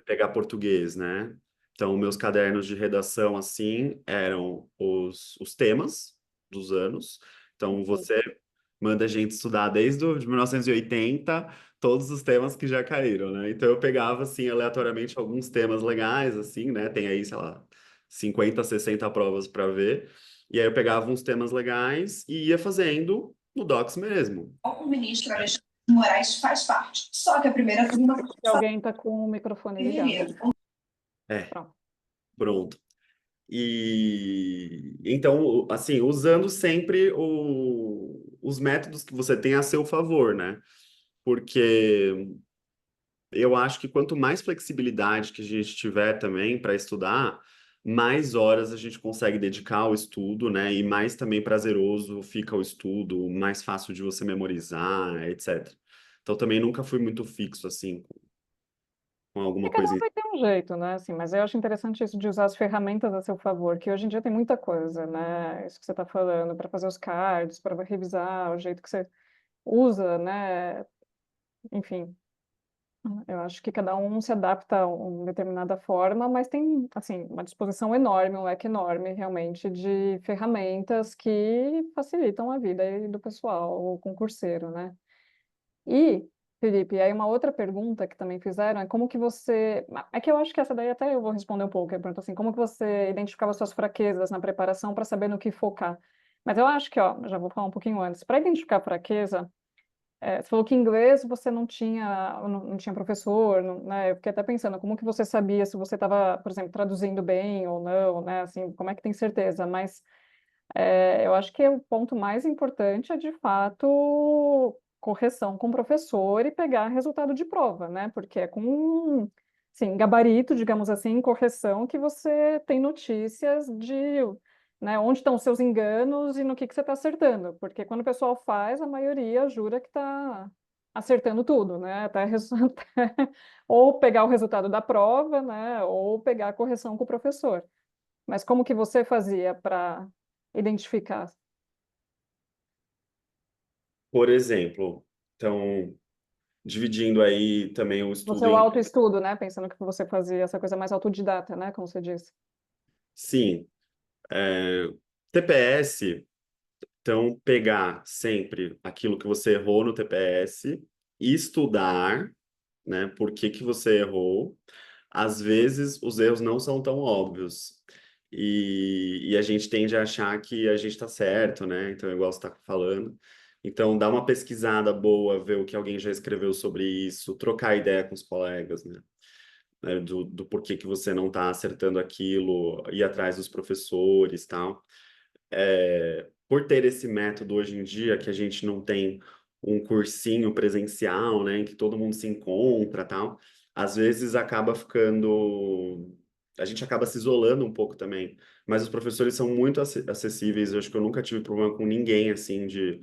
pegar português, né? Então, meus cadernos de redação, assim, eram os temas dos anos. Então, você manda a gente estudar desde de 1980 todos os temas que já caíram, né? Então eu pegava assim aleatoriamente alguns temas legais assim, né? Tem aí, sei lá, 50, 60 provas para ver. E aí eu pegava uns temas legais e ia fazendo no Docs mesmo. O ministro Alexandre de Moraes faz parte. Só que a primeira turma E alguém está com o microfone em ligado. janeiro. É, Pronto. pronto. E então, assim, usando sempre os métodos que você tem a seu favor, né? Porque eu acho que quanto mais flexibilidade que a gente tiver também para estudar, mais horas a gente consegue dedicar ao estudo, né? E mais também prazeroso fica o estudo, mais fácil de você memorizar, etc. Então também nunca fui muito fixo assim com E alguma cada coisa. um vai ter um jeito, né? Assim, mas eu acho interessante isso de usar as ferramentas a seu favor, que hoje em dia tem muita coisa, né? Isso que você está falando, para fazer os cards, para revisar, o jeito que você usa, né? Enfim, eu acho que cada um se adapta a uma determinada forma, mas tem, assim, uma disposição enorme, um leque enorme, realmente, de ferramentas que facilitam a vida aí do pessoal, o concurseiro, né? E, Felipe, aí uma outra pergunta que também fizeram é como que você... É que eu acho que essa daí até eu vou responder um pouco, que é a pergunta assim, como que você identificava suas fraquezas na preparação para saber no que focar? Mas eu acho que, ó, já vou falar um pouquinho antes, para identificar fraqueza, você falou que inglês você não tinha professor, né? Eu fiquei até pensando, como que você sabia se você estava, por exemplo, traduzindo bem ou não, né? Assim, como é que tem certeza? Mas eu acho que o ponto mais importante é, de fato, correção com o professor e pegar resultado de prova, né? Porque é com, sim, gabarito, digamos assim, correção que você tem notícias de, né, onde estão os seus enganos e no que você está acertando. Porque quando o pessoal faz, a maioria jura que está acertando tudo, né? Ou pegar o resultado da prova, né? Ou pegar a correção com o professor. Mas como que você fazia para identificar? Por exemplo, então dividindo aí também o Você estudo o em autoestudo, né? Pensando que você fazia essa coisa mais autodidata, né? Como você disse. sim, TPS. Então, pegar sempre aquilo que você errou no TPS e estudar, né, por que que você errou. Às vezes, os erros não são tão óbvios. E a gente tende a achar que a gente está certo, né? Então, igual você está falando. Então, dá uma pesquisada boa, ver o que alguém já escreveu sobre isso, trocar ideia com os colegas, né? Do porquê que você não está acertando aquilo, ir atrás dos professores, tal. Por ter esse método hoje em dia, que a gente não tem um cursinho presencial, né, em que todo mundo se encontra, tal, às vezes acaba ficando, a gente acaba se isolando um pouco também, mas os professores são muito acessíveis, eu acho que eu nunca tive problema com ninguém, assim, de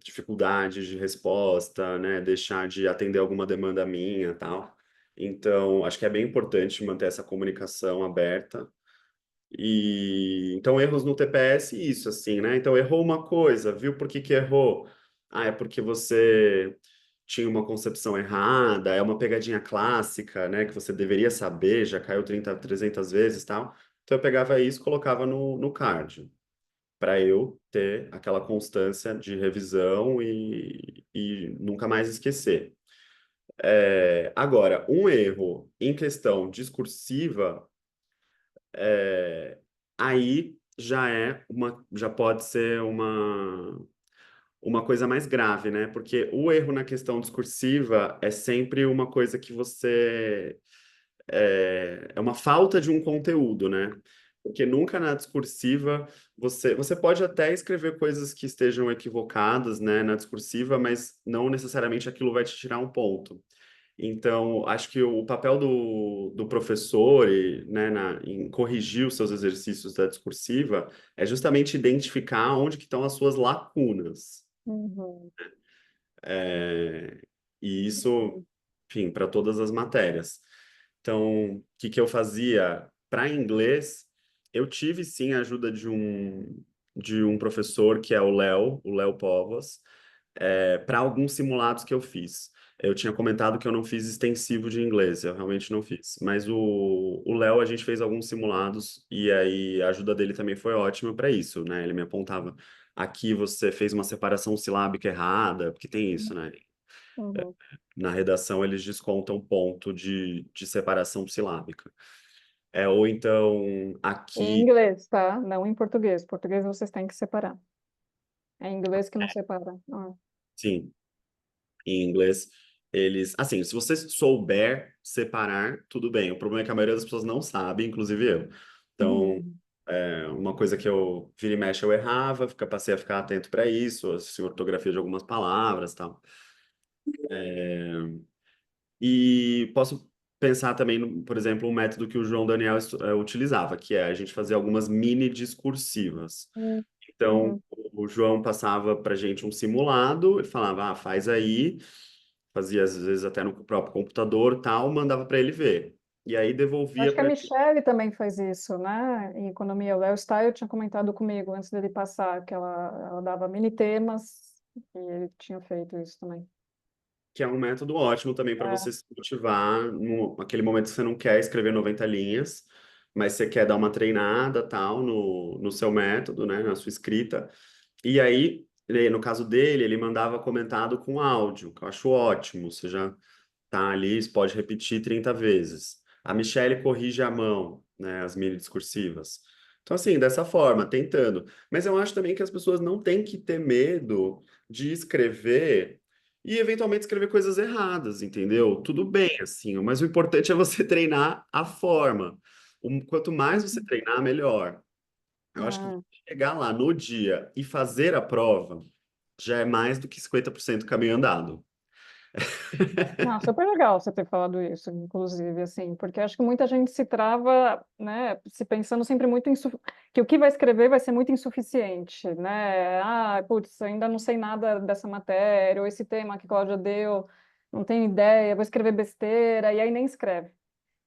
dificuldade de resposta, né, deixar de atender alguma demanda minha, tal. Então, acho que é bem importante manter essa comunicação aberta, e então erros no TPS, isso assim, né? Então errou uma coisa, viu por que que errou? Ah, é porque você tinha uma concepção errada, é uma pegadinha clássica, né, que você deveria saber, já caiu 30, 300 vezes e tal. Então eu pegava isso e colocava no cardio, para eu ter aquela constância de revisão e nunca mais esquecer. Agora, um erro em questão discursiva, é, aí já pode ser uma coisa mais grave, né? Porque o erro na questão discursiva é sempre uma coisa que é uma falta de um conteúdo, né? Porque nunca na discursiva você pode até escrever coisas que estejam equivocadas, né, na discursiva, mas não necessariamente aquilo vai te tirar um ponto. Então, acho que o papel do professor né, em corrigir os seus exercícios da discursiva é justamente identificar onde que estão as suas lacunas. Uhum. É, e isso, enfim, para todas as matérias. Então, o que que eu fazia? Para inglês, eu tive sim a ajuda de um professor que é o Léo Povas, para alguns simulados que eu fiz. Eu tinha comentado que eu não fiz extensivo de inglês, eu realmente não fiz. Mas o Léo, a gente fez alguns simulados e aí a ajuda dele também foi ótima para isso, né? Ele me apontava, aqui você fez uma separação silábica errada, porque tem isso, né? Uhum. Na redação eles descontam ponto de separação silábica. Ou então, Em aqui, inglês, tá? Não em português. Português vocês têm que separar. É em inglês que não separa. Ah. sim, em inglês, eles. Assim, se você souber separar, tudo bem. O problema é que a maioria das pessoas não sabe, inclusive eu. Então, Uhum. uma coisa que eu vira e mexe eu errava, passei a ficar atento para isso, assim, ortografia de algumas palavras, tal. E posso pensar também, por exemplo, um método que o João Daniel utilizava, que é a gente fazer algumas mini discursivas. Uhum. Então, Uhum. o João passava para gente um simulado, ele falava, faz aí, fazia às vezes até no próprio computador, tal, mandava para ele ver. E aí devolvia Acho que a para Michelle também faz isso, né? Em economia. O Léo Style tinha comentado comigo antes dele passar, que ela dava mini temas e ele tinha feito isso também. que é um método ótimo também para É, você se motivar naquele momento que você não quer escrever 90 linhas, mas você quer dar uma treinada, tal, no seu método, né, na sua escrita. E aí, no caso dele, ele mandava comentado com áudio, que eu acho ótimo. Você já tá ali, você pode repetir 30 vezes. A Michelle corrige à mão, né, as mini discursivas. Então, assim, dessa forma, tentando. Mas eu acho também que as pessoas não têm que ter medo de escrever e, eventualmente, escrever coisas erradas, entendeu? Tudo bem, assim, mas o importante é você treinar a forma. Quanto mais você treinar, melhor. Eu acho que é. chegar lá no dia e fazer a prova já é mais do que 50% caminho andado. Não, super legal você ter falado isso, inclusive, assim, porque acho que muita gente se trava, né, se pensando sempre muito que o que vai escrever vai ser muito insuficiente, né? Ah, putz, ainda não sei nada dessa matéria, ou esse tema que a Cláudia deu, não tenho ideia, vou escrever besteira, e aí nem escreve.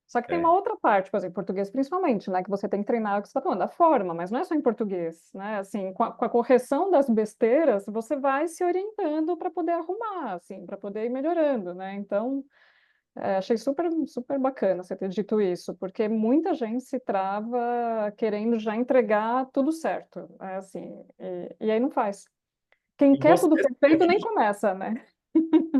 Só que tem uma É. outra parte, por exemplo, em português principalmente, né, que você tem que treinar o que você está falando, a forma, mas não é só em português, né? Assim, com a correção das besteiras, você vai se orientando para poder arrumar, assim, para poder ir melhorando, né? Então, achei super, super bacana você ter dito isso, porque muita gente se trava querendo já entregar tudo certo, assim, e aí não faz. Quem E quer você tudo perfeito nem corrige. começa, né?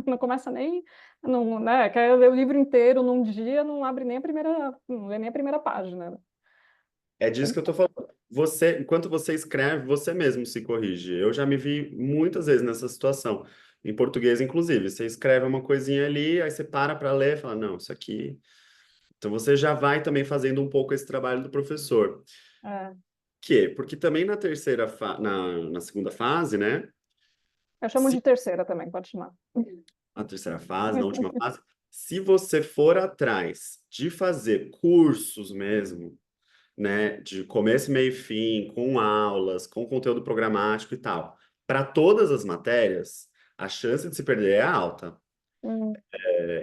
Não começa nem, não, né? Quer ler o livro inteiro num dia, não abre nem a primeira, não lê nem a primeira página, né? É Tem disso que que- eu tô falando. Você, enquanto você escreve, você mesmo se corrige. Eu já me vi muitas vezes nessa situação. Em português, inclusive. Você escreve uma coisinha ali, aí você para ler e fala, não, isso aqui. Então você já vai também fazendo um pouco esse trabalho do professor. é. Porque também na segunda fase, né? Eu chamo Se de terceira também, pode chamar. a terceira fase, na última fase, se você for atrás de fazer cursos mesmo, né, de começo, meio e fim, com aulas, com conteúdo programático e tal, para todas as matérias, a chance de se perder é alta. Hum.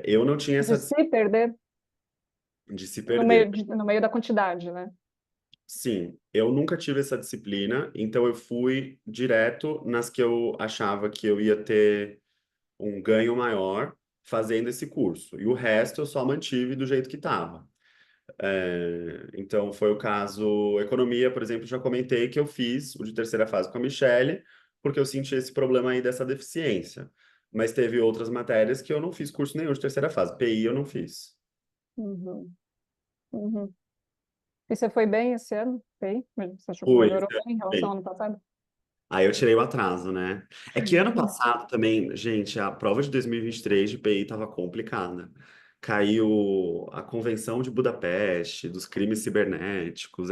Eu não tinha De essa se perder de se no perder. meio, no meio da quantidade, né? Sim, eu nunca tive essa disciplina, então eu fui direto nas que eu achava que eu ia ter um ganho maior fazendo esse curso. E o resto eu só mantive do jeito que estava. Então, foi o caso. Economia, por exemplo, já comentei que eu fiz o de terceira fase com a Michelle, porque eu senti esse problema aí dessa deficiência. Mas teve outras matérias que eu não fiz curso nenhum de terceira fase. PI eu não fiz. Uhum, uhum. E você foi bem esse ano? Foi? Você achou que Fui. melhorou bem em relação Bem, ao ano passado? aí eu tirei o atraso, né? É que ano Uhum. passado também, gente, a prova de 2023 de PI estava complicada. Caiu a Convenção de Budapeste, dos crimes cibernéticos,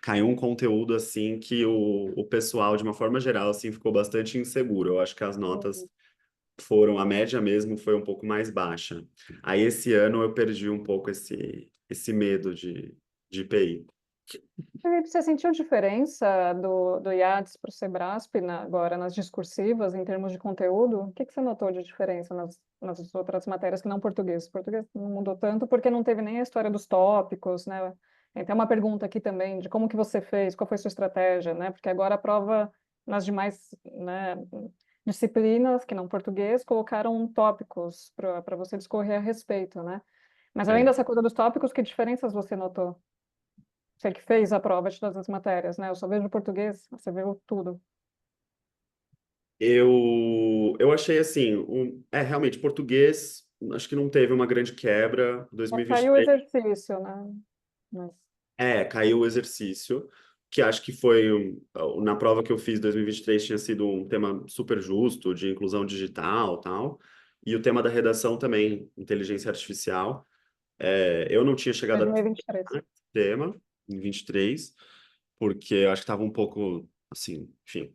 caiu um conteúdo assim que o pessoal, de uma forma geral, assim, ficou bastante inseguro. Eu acho que as notas Uhum. a média mesmo foi um pouco mais baixa. Aí esse ano eu perdi um pouco esse medo de IPI. Felipe, você sentiu diferença do IADES para o Sebrasp agora nas discursivas, em termos de conteúdo? O que que você notou de diferença nas outras matérias que não português? Português não mudou tanto porque não teve nem a história dos tópicos, né? Tem uma pergunta aqui também de como que você fez, qual foi a sua estratégia, né? Porque agora a prova nas demais, né, disciplinas que não português colocaram tópicos para você discorrer a respeito, né? Mas além É. dessa coisa dos tópicos, que diferenças você notou? Você que fez a prova de todas as matérias, né? Eu só vejo português, você viu tudo. Eu achei assim, realmente, português, acho que não teve uma grande quebra. Caiu o 2023, exercício, né? Mas, caiu o exercício, que acho que foi, na prova que eu fiz em 2023, tinha sido um tema super justo, de inclusão digital, tal, e o tema da redação também, inteligência artificial. Eu não tinha chegado a 2023. terminar esse tema em 23, porque eu acho que estava um pouco, assim, enfim,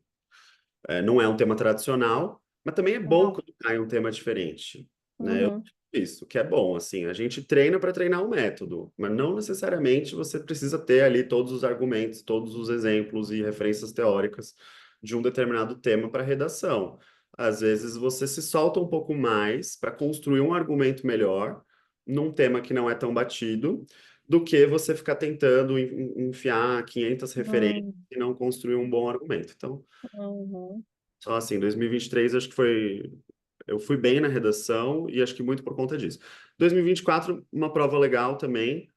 não é um tema tradicional, mas também é bom Não. quando cai um tema diferente, né? Uhum. Isso, que é bom, assim, a gente treina para treinar um método, mas não necessariamente você precisa ter ali todos os argumentos, todos os exemplos e referências teóricas de um determinado tema para redação. Às vezes você se solta um pouco mais para construir um argumento melhor num tema que não é tão batido, do que você ficar tentando enfiar 500 referências Uhum. e não construir um bom argumento. Então, Uhum. só assim, 2023 acho que foi. Eu fui bem na redação e acho que muito por conta disso. 2024, uma prova legal também.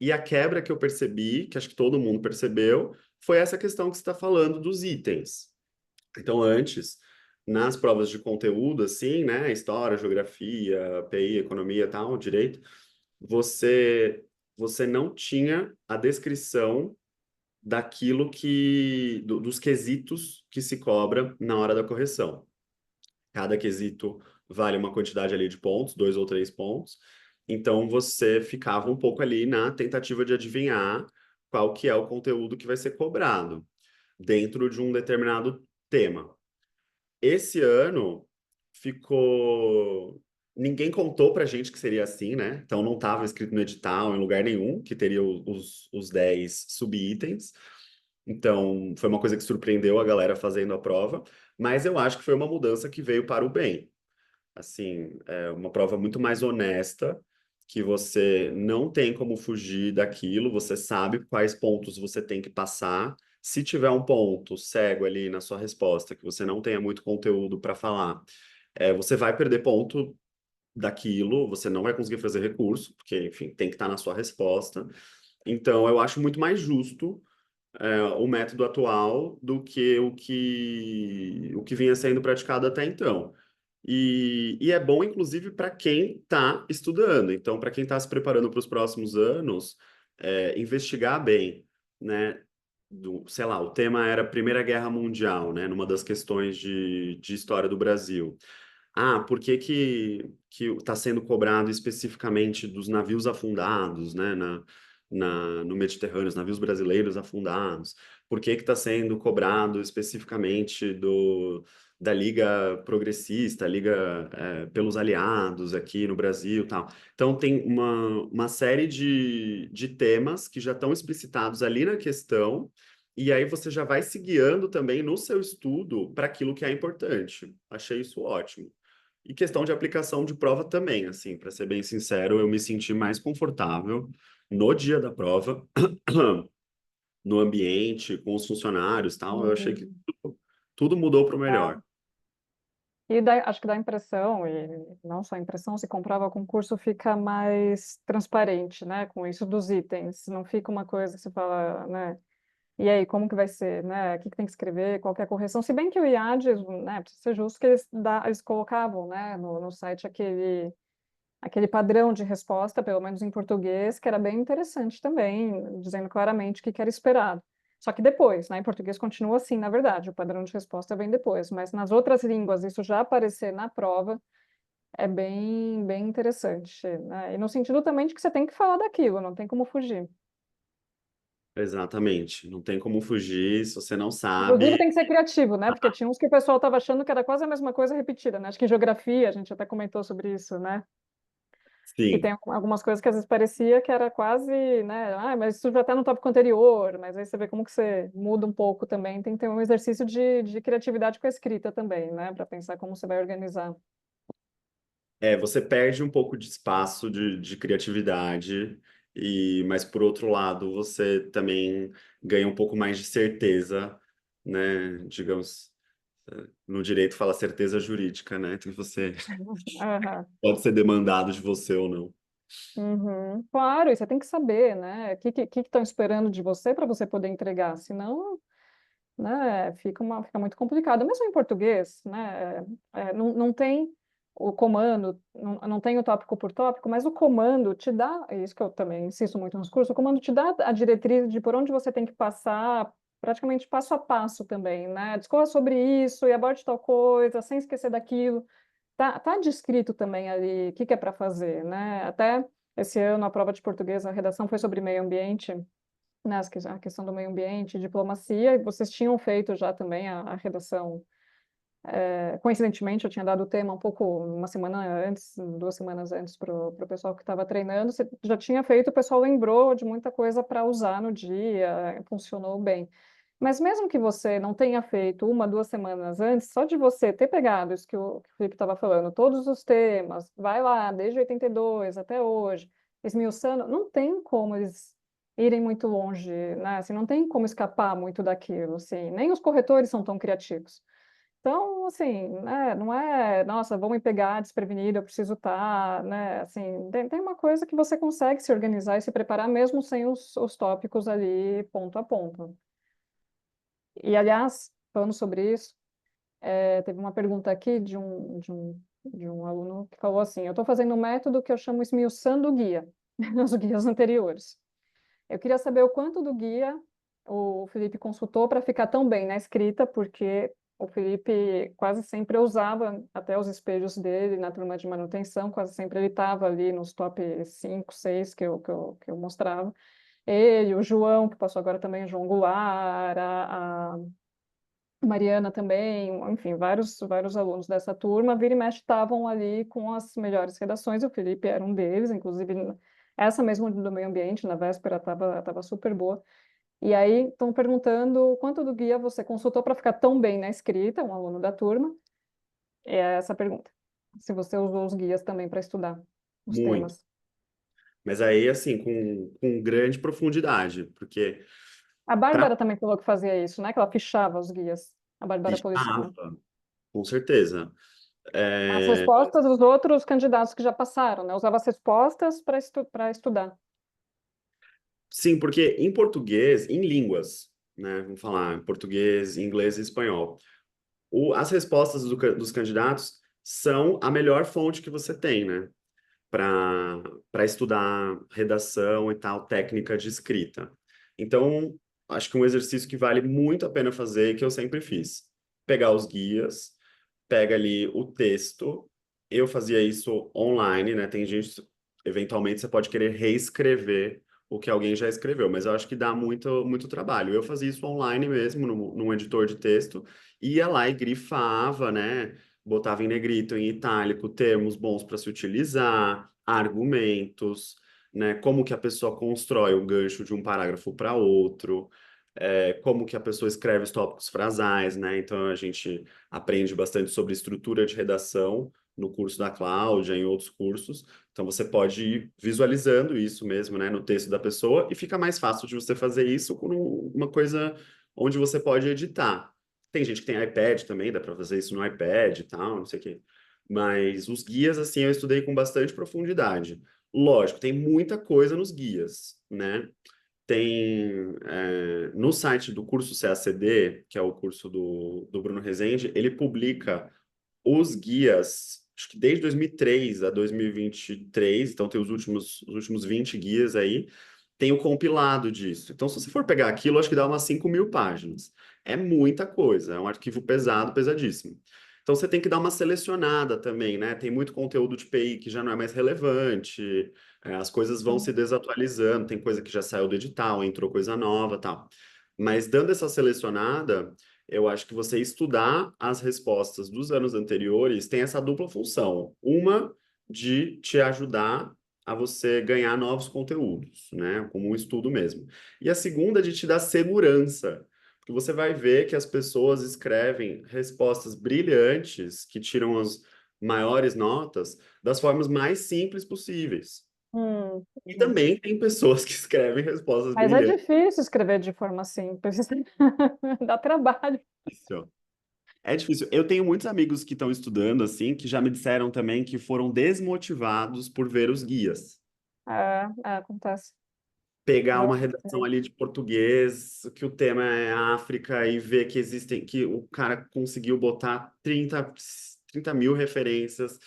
E a quebra que eu percebi, que acho que todo mundo percebeu, foi essa questão que você está falando dos itens. Então, antes, nas provas de conteúdo, assim, né? História, geografia, PI, economia, e tal, direito, você, você não tinha a descrição dos quesitos que se cobra na hora da correção. Cada quesito vale uma quantidade ali de pontos, 2 ou 3 pontos. Então você ficava um pouco ali na tentativa de adivinhar qual que é o conteúdo que vai ser cobrado dentro de um determinado tema. Esse ano ficou. Ninguém contou pra gente que seria assim, né? Então não estava escrito no edital em lugar nenhum que teria os 10 subitens. Então foi uma coisa que surpreendeu a galera fazendo a prova, mas eu acho que foi uma mudança que veio para o bem. Assim, é uma prova muito mais honesta, que você não tem como fugir daquilo, você sabe quais pontos você tem que passar. Se tiver um ponto cego ali na sua resposta, que você não tenha muito conteúdo para falar, você vai perder ponto daquilo, você não vai conseguir fazer recurso, porque, enfim, tem que estar na sua resposta. Então, eu acho muito mais justo o método atual do que o que vinha sendo praticado até então. E é bom, inclusive, para quem está estudando. Então, para quem está se preparando para os próximos anos, investigar bem, né? Sei lá, o tema era Primeira Guerra Mundial, né? Numa das questões de história do Brasil. Ah, por que está sendo cobrado especificamente dos navios afundados, né, no Mediterrâneo, os navios brasileiros afundados? Por que está sendo cobrado especificamente da Liga Progressista, Liga pelos Aliados aqui no Brasil e tal? Então, tem uma série de temas que já estão explicitados ali na questão, e aí você já vai se guiando também no seu estudo para aquilo que é importante. Achei isso ótimo. E questão de aplicação de prova também, assim, para ser bem sincero, eu me senti mais confortável no dia da prova, no ambiente, com os funcionários, tal. Eu achei que Uhum. tudo mudou para o Ah, melhor. Acho que dá impressão, e não só a impressão, se comprova com o curso, fica mais transparente, né? Com isso dos itens. Não fica uma coisa que você fala, né? E aí, como que vai ser, né? O que que tem que escrever, qual que é a correção? Se bem que o IAD, né, precisa ser justo que eles colocavam, né, no site aquele padrão de resposta, pelo menos em português, que era bem interessante também, dizendo claramente o que que era esperado. Só que depois, né, em português continua assim, na verdade, o padrão de resposta vem depois, mas nas outras línguas isso já aparecer na prova é bem interessante, né? E no sentido também de que você tem que falar daquilo, não tem como fugir. Exatamente. Não tem como fugir se você não Inclusive sabe. tem que ser criativo, né? Porque tinha uns que o pessoal estava achando que era quase a mesma coisa repetida, né? Acho que em geografia a gente até comentou sobre isso, né? Que Sim. tem algumas coisas que às vezes parecia que era quase, né? Ah, mas isso já está no tópico anterior, mas aí você vê como que você muda um pouco também. Tem que ter um exercício de criatividade com a escrita também, né? Para pensar como você vai organizar. Você perde um pouco de espaço de criatividade, mas por outro lado, você também ganha um pouco mais de certeza, né? Digamos, no direito fala certeza jurídica, né? Então você Aham. pode ser demandado de você ou não. Uhum. Claro, e você tem que saber, né? O que estão esperando de você para você poder entregar, senão, né, fica muito complicado. Mesmo em português, né? Não tem o comando, não tem o tópico por tópico, mas o comando te dá, é isso que eu também insisto muito nos cursos, o comando te dá a diretriz de por onde você tem que passar, praticamente passo a passo também, né? Discorra sobre isso e aborde tal coisa, sem esquecer daquilo. Tá descrito também ali o que é para fazer, né? Até esse ano a prova de português, a redação foi sobre meio ambiente, né? A questão do meio ambiente, diplomacia, e vocês tinham feito já também a redação. Coincidentemente, eu tinha dado o tema um pouco, uma semana antes, 2 semanas antes para o pessoal que estava treinando. Você já tinha feito, o pessoal lembrou de muita coisa para usar no dia, funcionou bem. Mas mesmo que você não tenha feito 1, 2 semanas antes, só de você ter pegado isso que o Felipe estava falando, todos os temas, vai lá, desde 82 até hoje, esmiuçando, não tem como eles irem muito longe, né? Assim, não tem como escapar muito daquilo, assim. Nem os corretores são tão criativos. Então, assim, né, não é, nossa, vão me pegar desprevenido, eu preciso estar, né, assim, tem uma coisa que você consegue se organizar e se preparar mesmo sem os tópicos ali ponto a ponto. E, aliás, falando sobre isso, teve uma pergunta aqui de um aluno que falou assim, eu estou fazendo um método que eu chamo esmiuçando o guia, nos guias anteriores. Eu queria saber o quanto do guia o Felipe consultou para ficar tão bem na escrita, porque o Felipe quase sempre usava até os espelhos dele na turma de manutenção, quase sempre ele estava ali nos top 5, 6 que eu mostrava. Ele, o João, que passou agora também, o João Goulart, a Mariana também, enfim, vários alunos dessa turma, vira e mexe estavam ali com as melhores redações, o Felipe era um deles, inclusive essa mesmo do meio ambiente, na véspera, estava super boa. E aí estão perguntando quanto do guia você consultou para ficar tão bem na escrita, um aluno da turma, é essa a pergunta. Se você usou os guias também para estudar os Muito. temas. Mas aí, assim, com grande profundidade, porque A para Bárbara também falou que fazia isso, né? Que ela fichava os guias, a Bárbara Polissaro. com certeza. As É, respostas dos outros candidatos que já passaram, né? Usava as respostas para estudar. sim, porque em português, em línguas, né? Vamos falar português, inglês e espanhol. As respostas dos candidatos são a melhor fonte que você tem, né? Para estudar redação e tal, técnica de escrita. Então, acho que um exercício que vale muito a pena fazer, que eu sempre fiz, pegar os guias, pega ali o texto. Eu fazia isso online, né? Tem gente, eventualmente, você pode querer reescrever o que alguém já escreveu, mas eu acho que dá muito trabalho. Eu fazia isso online mesmo, num editor de texto, ia lá e grifava, né? Botava em negrito, em itálico, termos bons para se utilizar, argumentos, né? Como que a pessoa constrói o gancho de um parágrafo para outro, como que a pessoa escreve os tópicos frasais, né? Então a gente aprende bastante sobre estrutura de redação no curso da Cláudia, em outros cursos. Então você pode ir visualizando isso mesmo, né, no texto da pessoa e fica mais fácil de você fazer isso com uma coisa onde você pode editar. Tem gente que tem iPad também, dá para fazer isso no iPad e tal, não sei o quê. Mas os guias, assim, eu estudei com bastante profundidade. Lógico, tem muita coisa nos guias, né? No site do curso CACD, que é o curso do Bruno Rezende, ele publica os guias, acho que desde 2003 a 2023, então tem os últimos 20 guias aí, tem o compilado disso. Então, se você for pegar aquilo, acho que dá umas 5.000 páginas. É muita coisa, é um arquivo pesado, pesadíssimo. Então, você tem que dar uma selecionada também, né? Tem muito conteúdo de PI que já não é mais relevante, as coisas vão se desatualizando, tem coisa que já saiu do edital, entrou coisa nova, tal. Mas dando essa selecionada, eu acho que você estudar as respostas dos anos anteriores tem essa dupla função. Uma de te ajudar a você ganhar novos conteúdos, né? Como um estudo mesmo. E a segunda de te dar segurança, porque você vai ver que as pessoas escrevem respostas brilhantes que tiram as maiores notas das formas mais simples possíveis. E Uhum. também tem pessoas que escrevem respostas Mas é brilhantes. difícil escrever de forma simples. Dá trabalho. É difícil. Eu tenho muitos amigos que estão estudando, assim, que já me disseram também que foram desmotivados por ver os guias. Acontece. Pegar uma Realmente. redação ali de português, que o tema é África, e ver que existem, que o cara conseguiu botar 30.000 referências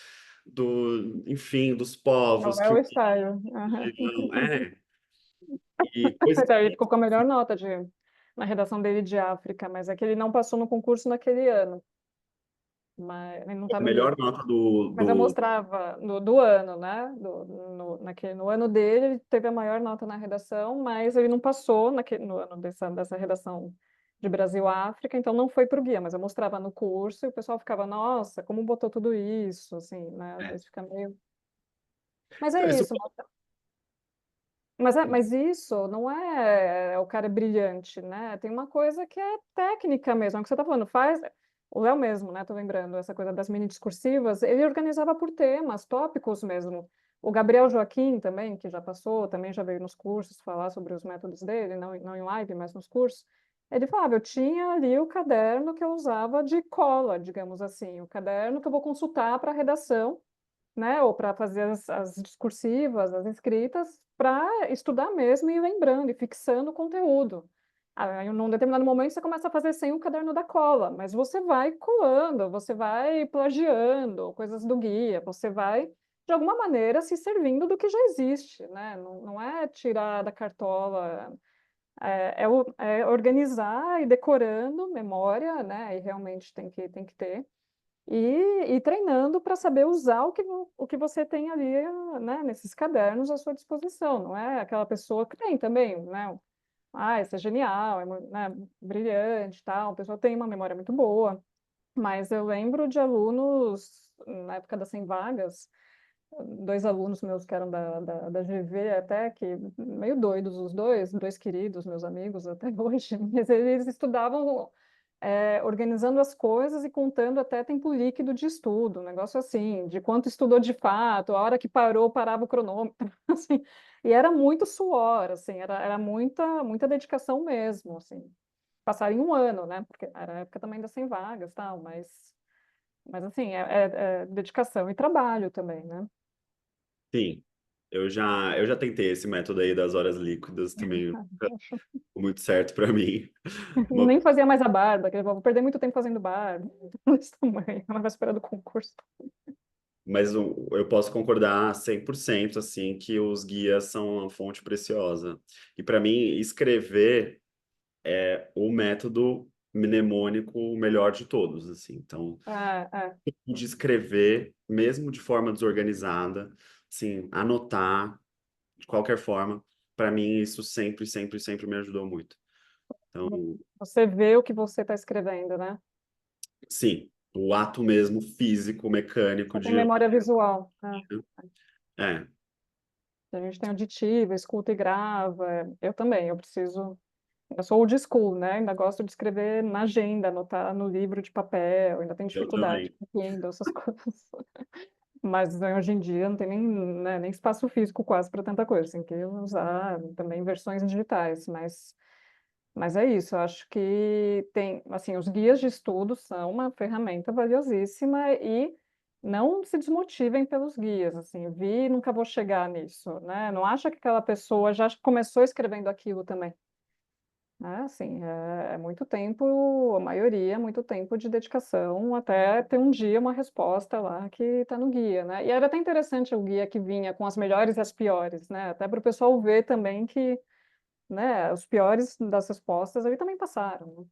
enfim, dos povos Não é que o style. Aham. não é. E coisas. Então, ele ficou com a melhor nota na redação dele de África, mas é que ele não passou no concurso naquele ano. Mas ele não está A no melhor livro. nota do, Mas eu do mostrava do ano, né? No ano dele, ele teve a maior nota na redação, mas ele não passou no ano dessa redação de Brasil-África, então não foi para o guia, mas eu mostrava no curso e o pessoal ficava, nossa, como botou tudo isso, assim, né? Às vezes fica meio. Mas Então, é isso. isso, mas isso não o cara é brilhante, né? Tem uma coisa que é técnica mesmo, é o que você está falando, faz. O Léo mesmo, né? Tô lembrando, essa coisa das mini discursivas, ele organizava por temas, tópicos mesmo. O Gabriel Joaquim também, que já passou, também já veio nos cursos falar sobre os métodos dele, não em live, mas nos cursos. Ele falava, eu tinha ali o caderno que eu usava de cola, digamos assim, o caderno que eu vou consultar para a redação, né, ou para fazer as discursivas, as escritas, para estudar mesmo e ir lembrando e fixando o conteúdo. Aí, num determinado momento, você começa a fazer sem o caderno da cola, mas você vai colando, você vai plagiando coisas do guia, você vai, de alguma maneira, se servindo do que já existe, né? Não é tirar da cartola, é organizar e decorando memória, né? E realmente tem que ter e treinando para saber usar o que você tem ali, né, nesses cadernos à sua disposição. Não é aquela pessoa que tem também, né? Isso é genial, né, brilhante, tal. A pessoa tem uma memória muito boa. Mas eu lembro de alunos, na época das 100 vagas, dois alunos meus que eram da GV até, que meio doidos os dois queridos, meus amigos até hoje, mas eles estudavam organizando as coisas e contando até tempo líquido de estudo, um negócio assim, de quanto estudou de fato, a hora que parou, parava o cronômetro, assim, e era muito suor, assim, era muita dedicação mesmo, assim. Passaram em um ano, né, porque era a época também das 100 vagas, tal, mas assim, é dedicação e trabalho também, né? Sim, eu já tentei esse método aí das horas líquidas também, nunca deu muito certo para mim. Uma- Nem fazia mais a barba, que eu vou perder muito tempo fazendo barba, desse tamanho, na véspera do concurso. mas eu posso concordar 100% assim que os guias são uma fonte preciosa. E para mim, escrever é o método mnemônico melhor de todos, assim. Então, É. de escrever, mesmo de forma desorganizada, assim, anotar de qualquer forma, para mim isso sempre, sempre, sempre me ajudou muito. Então, Você vê o que você está escrevendo, né? sim, o ato mesmo físico, mecânico Você tem de. memória visual, né? É, A gente tem auditiva, escuta e grava. Eu também, eu preciso. Eu sou old school, né? Ainda gosto de escrever na agenda, anotar no livro de papel, ainda tenho eu dificuldade também. com Kindle, essas coisas. Mas hoje em dia não tem nem, né, nem espaço físico quase para tanta coisa, tem que usar também versões digitais, Mas é isso, eu acho que tem, assim, os guias de estudo são uma ferramenta valiosíssima e não se desmotivem pelos guias, assim, vi e nunca vou chegar nisso, né? Não acha que aquela pessoa já começou escrevendo aquilo também, né? Assim, é muito tempo, a maioria, é muito tempo de dedicação até ter um dia uma resposta lá que está no guia, né? E era até interessante o guia que vinha com as melhores e as piores, né? Até para o pessoal ver também que, né, os piores das respostas ali também passaram, né?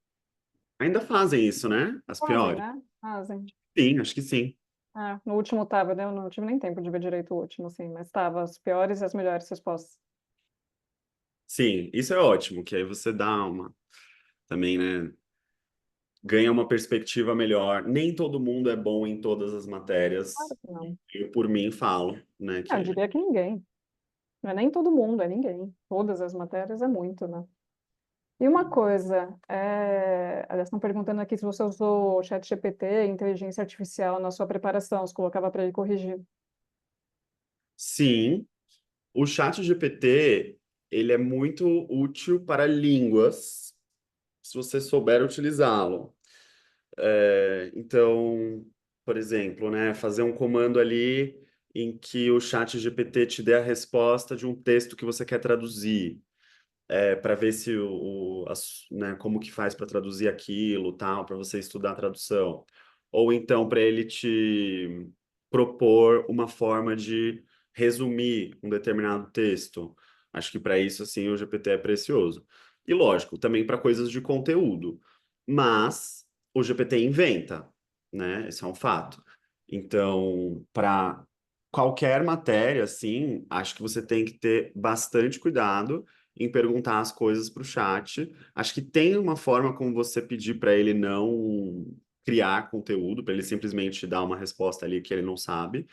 Ainda fazem isso, né? As Fazem, piores. né? Fazem. Sim, acho que sim. É, no último tava, né? Eu não tive nem tempo de ver direito o último, assim, mas tava as piores e as melhores respostas. Sim, isso é ótimo, que aí você dá uma também, né? Ganha uma perspectiva melhor. Nem todo mundo é bom em todas as matérias. Claro que não. Eu, por mim, falo, né? Eu Que diria que ninguém. Não é nem todo mundo, é ninguém. Todas as matérias é muito, né? E uma coisa, aliás, estão perguntando aqui se você usou o ChatGPT, inteligência artificial, na sua preparação, se colocava para ele corrigir. sim, o chat GPT, ele é muito útil para línguas, se você souber utilizá-lo. Então, por exemplo, né, fazer um comando ali em que o chat GPT te dê a resposta de um texto que você quer traduzir, para ver se né, como que faz para traduzir aquilo, tal, para você estudar a tradução. Ou então para ele te propor uma forma de resumir um determinado texto. Acho que para isso assim o GPT é precioso. E lógico, também para coisas de conteúdo. Mas o GPT inventa, né? Esse é um fato. Então, para qualquer matéria, assim, acho que você tem que ter bastante cuidado em perguntar as coisas para o chat. Acho que tem uma forma como você pedir para ele não criar conteúdo, para ele simplesmente dar uma resposta ali que ele não sabe,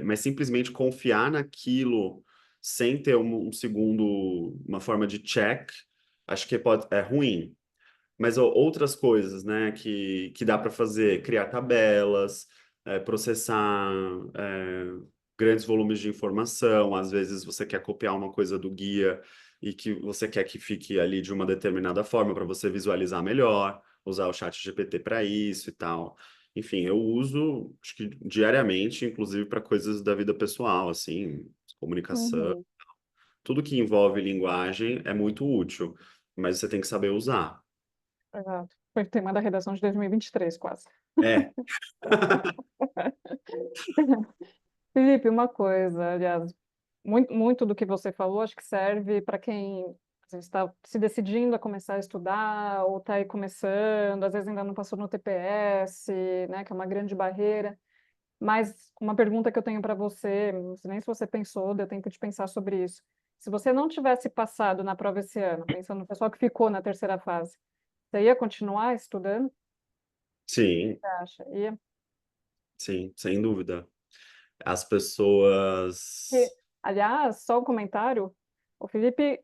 mas simplesmente confiar naquilo sem ter um segundo, uma forma de check, acho que é ruim. Mas outras coisas, né, que dá para fazer, criar tabelas, processar grandes volumes de informação. Às vezes você quer copiar uma coisa do guia e que você quer que fique ali de uma determinada forma para você visualizar melhor, usar o chat GPT para isso e tal. Enfim, eu uso, acho que diariamente, inclusive para coisas da vida pessoal, assim, comunicação. Uhum, Tudo que envolve linguagem é muito útil, mas você tem que saber usar. exato. Foi o tema da redação de 2023, quase. É, Felipe, uma coisa, aliás, muito do que você falou, acho que serve para quem às vezes, está se decidindo a começar a estudar, ou está aí começando, às vezes ainda não passou no TPS, né, que é uma grande barreira. Mas uma pergunta que eu tenho para você, não sei nem se você pensou, deu tempo de pensar sobre isso. Se você não tivesse passado na prova esse ano, pensando no pessoal que ficou na terceira fase, você ia continuar estudando? O sim, que você acha? Ia? sim, sem dúvida. As Porque, pessoas. aliás, só um comentário, o Felipe,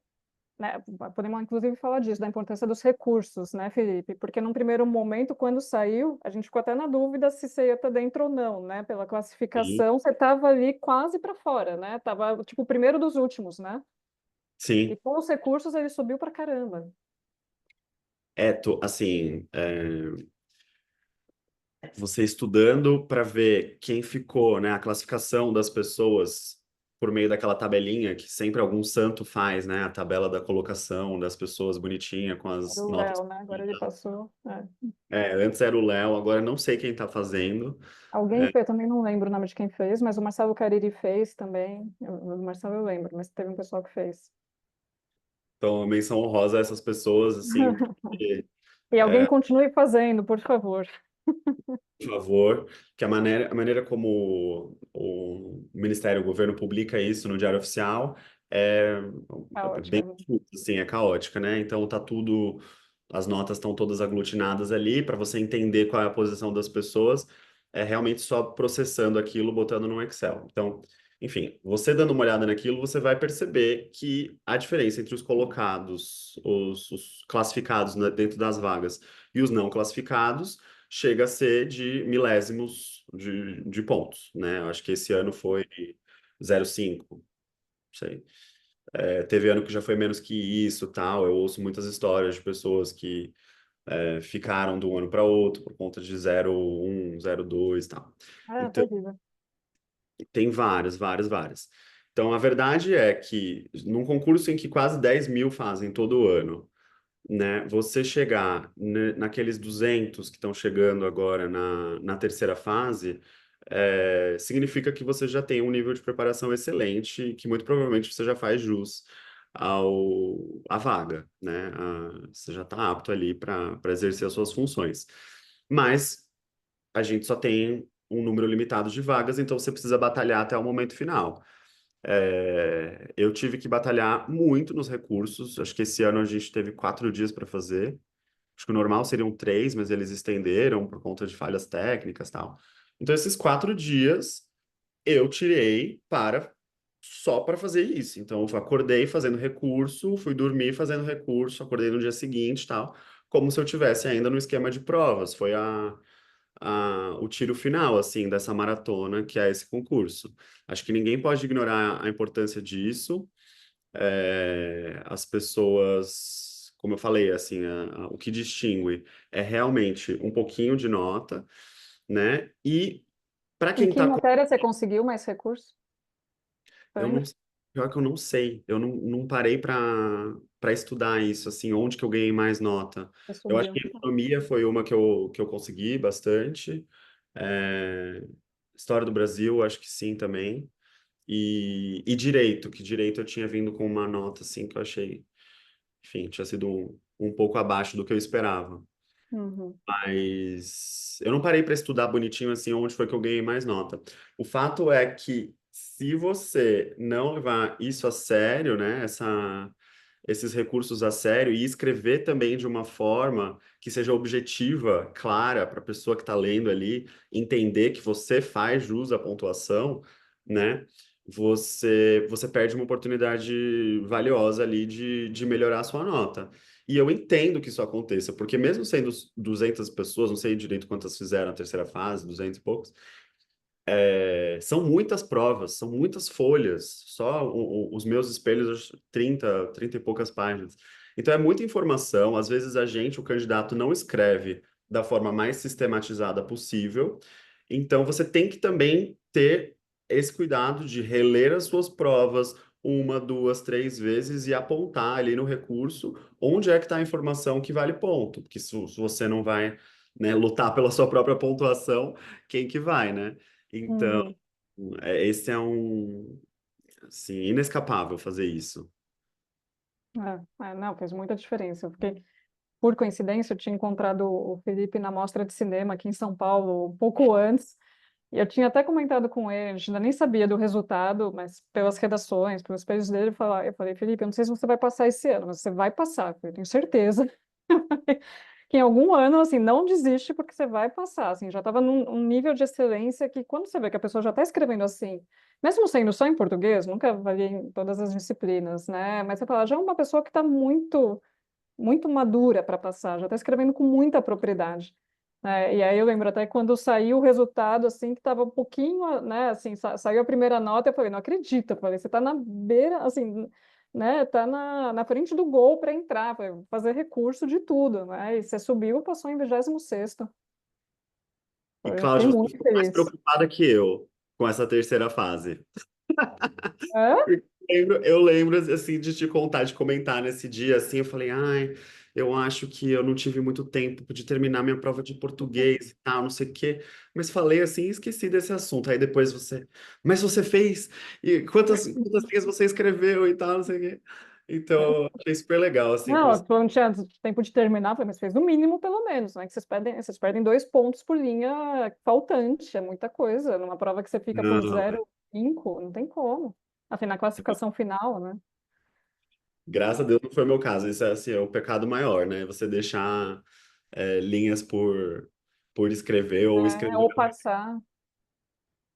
né, podemos inclusive falar disso, da importância dos recursos, né, Felipe? Porque num primeiro momento, quando saiu, a gente ficou até na dúvida se você ia estar dentro ou não, né? Pela Sim, classificação, você estava ali quase para fora, né? Tava tipo o primeiro dos últimos, né? E sim. com os recursos ele subiu para caramba. Assim, você estudando para ver quem ficou, né? A classificação das pessoas por meio daquela tabelinha que sempre algum santo faz, né? A tabela da colocação das pessoas bonitinha com Era as o notas. Léo, né? Agora ele passou. É. Antes era o Léo, agora não sei quem está fazendo. Alguém É, fez, também não lembro o nome de quem fez, mas o Marcelo Cariri fez também. O Marcelo eu lembro, mas teve um pessoal que fez. então, menção honrosa a essas pessoas, assim, porque E alguém continue fazendo, por favor. por favor, que a maneira como o Ministério, o governo publica isso no Diário Oficial é, Tá é bem ótimo. confuso, assim, é caótica, né? Então tá tudo, as notas estão todas aglutinadas ali para você entender qual é a posição das pessoas, é realmente só processando aquilo, botando no Excel. Então, enfim, você dando uma olhada naquilo, você vai perceber que a diferença entre os colocados, os classificados, né, dentro das vagas e os não classificados chega a ser de milésimos de pontos, né? Eu acho que esse ano foi 0,5, não sei. Teve ano que já foi menos que isso, tal. Eu ouço muitas histórias de pessoas que ficaram de um ano para outro por conta de 0,1, 0,2 e tal. É, Então, terrível. tem várias, várias, várias. Então, a verdade é que num concurso em que quase 10 mil fazem todo ano, né, você chegar naqueles 200 que estão chegando agora na terceira fase, significa que você já tem um nível de preparação excelente, e que muito provavelmente você já faz jus à vaga, né? Você já está apto ali para exercer as suas funções. Mas a gente só tem um número limitado de vagas, então você precisa batalhar até o momento final. Eu tive que batalhar muito nos recursos. Acho que esse ano a gente teve 4 dias para fazer. Acho que o normal seriam 3, mas eles estenderam por conta de falhas técnicas e tal. Então, esses 4 dias eu tirei só para fazer isso. Então, eu acordei fazendo recurso, fui dormir fazendo recurso, acordei no dia seguinte e tal, como se eu tivesse ainda no esquema de provas. Foi o tiro final, assim, dessa maratona que é esse concurso. Acho que ninguém pode ignorar a importância disso. As pessoas, como eu falei, assim, o que distingue é realmente um pouquinho de nota, né? E para Em quem que está. matéria você conseguiu mais recursos? Você Eu não, lembra? pior que eu não sei, eu não parei para estudar isso, assim, onde que eu ganhei mais nota. Você Eu acho que subiu. economia foi uma que eu consegui bastante. É, História do Brasil, acho que sim também. E direito, que direito eu tinha vindo com uma nota, assim, que eu achei, enfim, tinha sido um pouco abaixo do que eu esperava. Uhum. Mas eu não parei para estudar bonitinho assim onde foi que eu ganhei mais nota. O fato é que se você não levar isso a sério, né, esses recursos a sério e escrever também de uma forma que seja objetiva, clara para a pessoa que está lendo ali, entender que você faz jus à pontuação, né? Você perde uma oportunidade valiosa ali de melhorar a sua nota. E eu entendo que isso aconteça, porque mesmo sendo 200 pessoas, não sei direito quantas fizeram a terceira fase, 200 e poucos, são muitas provas, são muitas folhas, só os meus espelhos, 30 e poucas páginas. Então é muita informação, às vezes o candidato, não escreve da forma mais sistematizada possível, então você tem que também ter esse cuidado de reler as suas provas uma, duas, três vezes e apontar ali no recurso onde é que está a informação que vale ponto, porque se você não vai, né, lutar pela sua própria pontuação, quem que vai, né? Então, Uhum. esse é assim, inescapável fazer isso. Não, fez muita diferença. Porque, por coincidência, eu tinha encontrado o Felipe na Mostra de Cinema aqui em São Paulo um pouco antes. E eu tinha até comentado com ele, a gente ainda nem sabia do resultado, mas pelas redações, pelos pages dele, eu falei, Felipe, eu não sei se você vai passar esse ano, mas você vai passar, eu tenho certeza que em algum ano, assim, não desiste porque você vai passar, assim, já estava num um nível de excelência que quando você vê que a pessoa já está escrevendo assim, mesmo sendo só em português, nunca avaliei em todas as disciplinas, né, mas você fala, já é uma pessoa que está muito madura para passar, já está escrevendo com muita propriedade. E aí eu lembro até quando saiu o resultado, assim, que estava um pouquinho, né, assim, saiu a primeira nota, eu falei, não acredito, eu falei, você está na beira, assim, né, está na frente do gol para entrar, falei, vou fazer recurso de tudo, né, e você subiu e passou em 26º. E, Eu fiquei Cláudia, você muito ficou mais feliz. preocupada que eu com essa terceira fase. Hã? Eu lembro, assim, de te contar, de comentar nesse dia, assim, eu falei, ai, eu acho que eu não tive muito tempo de terminar minha prova de português e tal, não sei o quê, mas falei assim e esqueci desse assunto. Aí depois mas você fez? E quantas linhas você escreveu e tal, não sei o quê. Então, achei super legal, assim, que Não, você. eu não tinha tempo de terminar, falei, mas fez no mínimo, pelo menos, né? Que vocês perdem 2 pontos por linha faltante, é muita coisa. Numa prova que você fica por Não, 0,5, não tem como. Assim, na classificação final, né? graças a Deus não foi o meu caso. Isso é, assim, é o pecado maior, né? Você deixar linhas por escrever ou escrever Ou passar, né?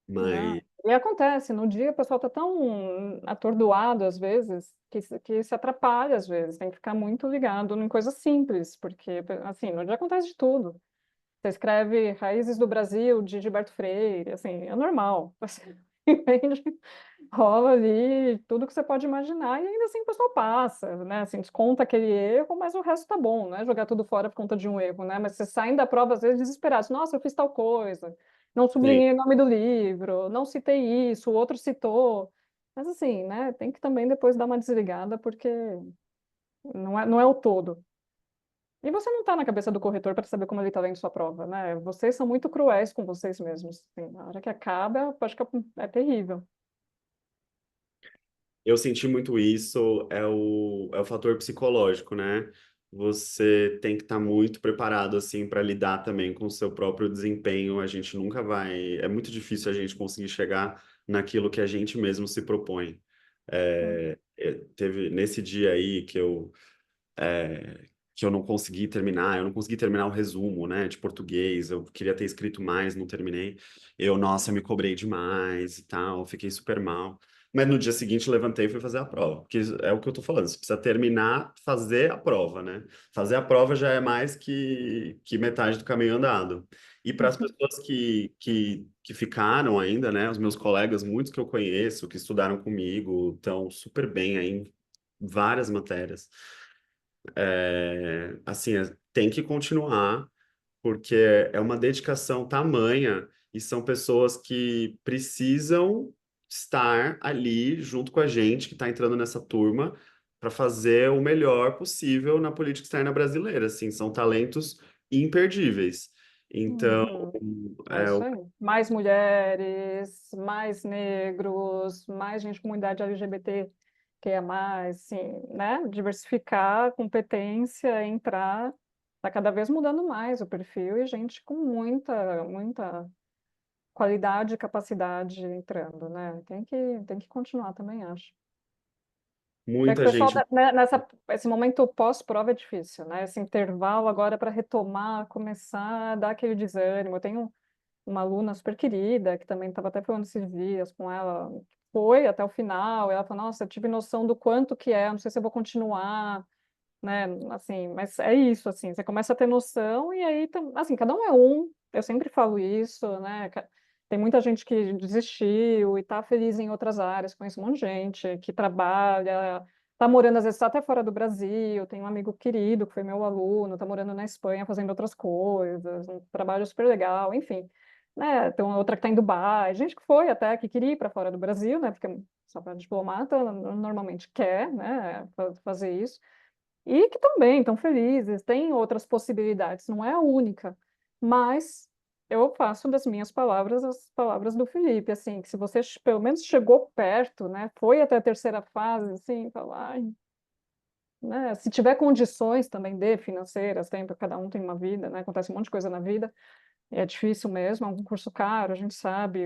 mais. E acontece, no dia o pessoal tá tão atordoado, às vezes, que se atrapalha, às vezes. Tem que ficar muito ligado em coisas simples, porque, assim, no dia acontece de tudo. Você escreve Raízes do Brasil, de Gilberto Freire, assim, é normal. entende? Rola ali tudo que você pode imaginar e ainda assim o pessoal passa, né? Assim, desconta aquele erro, mas o resto tá bom, não é jogar tudo fora por conta de um erro, né? Mas você saem da prova às vezes desesperados. Nossa, eu fiz tal coisa, não Sim. sublinhei o nome do livro, não citei isso, o outro citou. Mas assim, né? Tem que também depois dar uma desligada, porque não é o todo. E você não está na cabeça do corretor para saber como ele está vendo sua prova, né? Vocês são muito cruéis com vocês mesmos. Assim, na hora que acaba, eu acho que é terrível. Eu senti muito isso, é o fator psicológico, né? Você tem que estar muito preparado, assim, para lidar também com o seu próprio desempenho. A gente nunca vai. É muito difícil a gente conseguir chegar naquilo que a gente mesmo se propõe. Teve nesse dia aí que eu não consegui terminar, eu não consegui terminar o resumo, né, de português, eu queria ter escrito mais, não terminei. Nossa, eu me cobrei demais e tal, fiquei super mal. Mas no dia seguinte levantei e fui fazer a prova, porque é o que eu tô falando, você precisa terminar, fazer a prova, né? Fazer a prova já é mais que metade do caminho andado. E para as pessoas que ficaram ainda, né, os meus colegas, muitos que eu conheço, que estudaram comigo, estão super bem aí em várias matérias. Assim, tem que continuar, porque é uma dedicação tamanha e são pessoas que precisam estar ali junto com a gente que está entrando nessa turma para fazer o melhor possível na política externa brasileira. Assim, são talentos imperdíveis. Então, Uhum. É é, isso aí. Mais mulheres, mais negros, mais gente com comunidade LGBT que é mais, assim, né? Diversificar a competência, entrar, tá cada vez mudando mais o perfil e gente com muita qualidade e capacidade entrando, né? Tem que continuar também, acho. É que o muita pessoal, gente. né, esse momento pós-prova é difícil, né? Esse intervalo agora para retomar, começar a dar aquele desânimo. Eu tenho uma aluna super querida, que também estava até falando esses dias com ela, foi até o final, e ela falou, nossa, eu tive noção do quanto que é, não sei se eu vou continuar, né, assim, mas é isso, assim, você começa a ter noção, e aí, assim, cada um é um, eu sempre falo isso, né, tem muita gente que desistiu e está feliz em outras áreas, conheço um monte de gente que trabalha, está morando às vezes até fora do Brasil, tem um amigo querido que foi meu aluno, está morando na Espanha fazendo outras coisas, um trabalho super legal, enfim, né, tem outra que está em Dubai, gente que foi até, que queria ir para fora do Brasil, né, porque só para diplomata normalmente quer, né, fazer isso, e que também estão felizes, têm outras possibilidades, não é a única, mas eu faço das minhas palavras as palavras do Felipe, assim, que se você pelo menos chegou perto, né, foi até a terceira fase, assim, falar, ai, né, se tiver condições também de financeiras, tem, porque cada um tem uma vida, né, acontece um monte de coisa na vida, é difícil mesmo, é um curso caro, a gente sabe,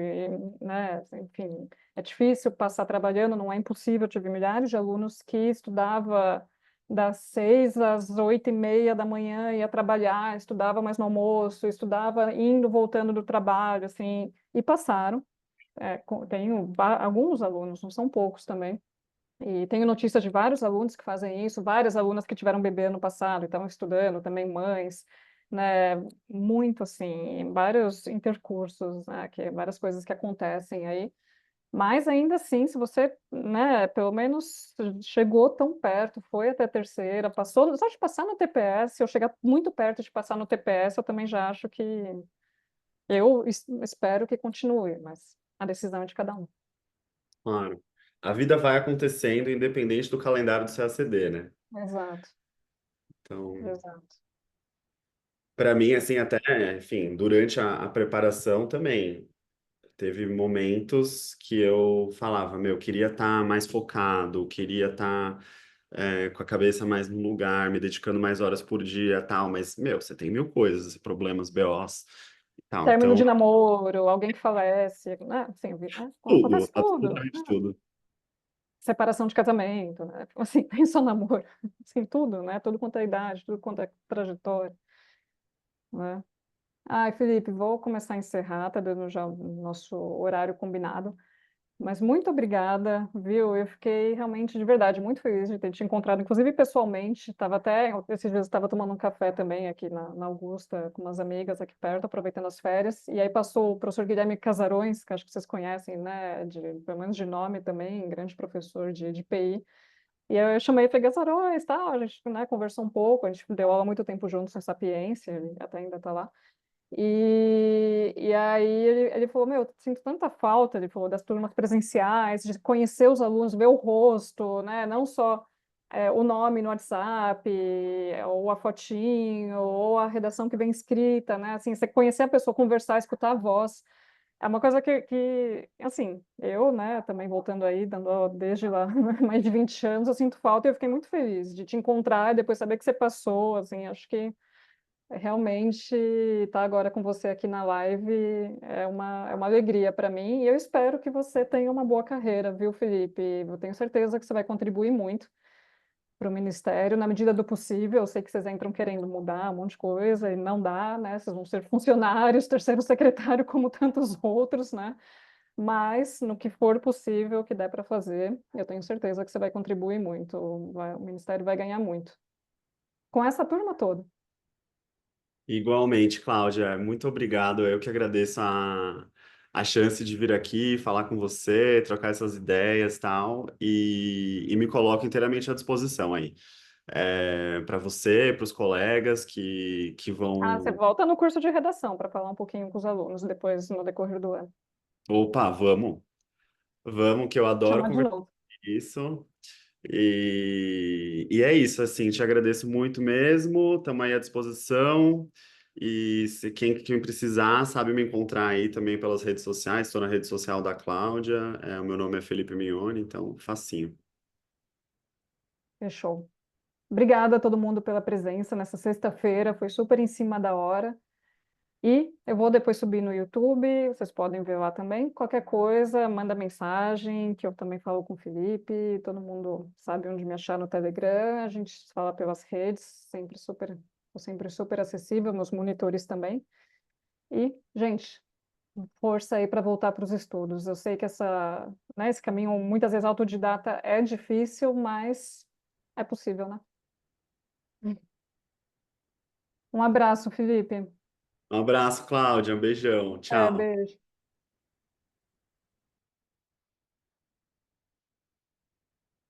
né, enfim, é difícil passar trabalhando, não é impossível. Eu tive milhares de alunos que estudava das 6 às 8h30 da manhã, ia trabalhar, estudava mais no almoço, estudava indo, voltando do trabalho, assim, e passaram. Tenho alguns alunos, não são poucos também, e tenho notícias de vários alunos que fazem isso, várias alunas que tiveram bebê ano passado e estavam estudando, também mães, né? Muito assim, vários intercursos, né? Várias coisas que acontecem aí. Mas ainda assim, se você, né, pelo menos chegou tão perto, foi até a terceira, passou, só de passar no TPS, se eu chegar muito perto de passar no TPS, eu também já acho que eu espero que continue, mas a decisão é de cada um. Claro. A vida vai acontecendo independente do calendário do CACD, né? Exato, Então, exato. para mim, assim, até, enfim, durante a preparação também, teve momentos que eu falava, meu, queria estar mais focado, queria estar com a cabeça mais no lugar, me dedicando mais horas por dia, tal, mas, meu, você tem mil coisas, problemas, BOs e tal, Término então, de namoro, alguém que falece, né? Assim, né? tudo, Acontece tudo, absolutamente né? tudo. Separação de casamento, né? Assim, nem só namoro, assim, tudo, né? Tudo quanto é idade, tudo quanto é trajetória, né? Ai, Felipe, vou começar a encerrar, tá dando já o nosso horário combinado. Mas muito obrigada, viu? Eu fiquei realmente, de verdade, muito feliz de ter te encontrado, inclusive pessoalmente. Estava até, esses dias, estava tomando um café também aqui na Augusta, com umas amigas aqui perto, aproveitando as férias. E aí passou o professor Guilherme Casarões, que acho que vocês conhecem, né? Pelo menos de nome também, grande professor de PI. E aí eu chamei e falei, Casarões, tal, a gente, né, conversou um pouco, a gente deu aula há muito tempo juntos em Sapiência, ele até ainda está lá. E aí ele falou, meu, eu sinto tanta falta, ele falou, das turmas presenciais, de conhecer os alunos, ver o rosto, né? Não só o nome no WhatsApp, ou a fotinho, ou a redação que vem escrita, né? Assim, você conhecer a pessoa, conversar, escutar a voz. É uma coisa assim, eu, né, também voltando aí, dando aula desde lá mais de 20 anos, eu sinto falta e eu fiquei muito feliz de te encontrar e depois saber que você passou, assim, acho que realmente estar agora com você aqui na live é uma alegria para mim e eu espero que você tenha uma boa carreira, viu, Felipe? Eu tenho certeza que você vai contribuir muito para o Ministério, na medida do possível. Eu sei que vocês entram querendo mudar um monte de coisa e não dá, né? Vocês vão ser funcionários, terceiro secretário, como tantos outros, né? Mas no que for possível, que der para fazer, eu tenho certeza que você vai contribuir muito, o Ministério vai ganhar muito. Com essa turma toda. Igualmente, Cláudia, muito obrigado. Eu que agradeço a chance de vir aqui, falar com você, trocar essas ideias tal, e me coloco inteiramente à disposição aí. Para você, para os colegas que Ah, você vão. volta no curso de redação para falar um pouquinho com os alunos depois, no decorrer do ano. Opa, vamos, vamos, que eu adoro Chamar de conversar novo. isso. E é isso, assim, te agradeço muito mesmo, estamos aí à disposição. E se quem precisar, sabe me encontrar aí também pelas redes sociais, estou na rede social da Cláudia, o meu nome é Felipe Mignoni, então facinho. Fechou. Obrigada a todo mundo pela presença nessa sexta-feira, foi super em cima da hora. E eu vou depois subir no YouTube, vocês podem ver lá também. Qualquer coisa, manda mensagem, que eu também falo com o Felipe, todo mundo sabe onde me achar no Telegram, a gente se fala pelas redes, sou sempre super acessível, meus monitores também. E, gente, força aí para voltar para os estudos. Eu sei que né, esse caminho, muitas vezes autodidata, é difícil, mas é possível, né? Um abraço, Felipe. Um abraço, Cláudia, um beijão, tchau. Beijo.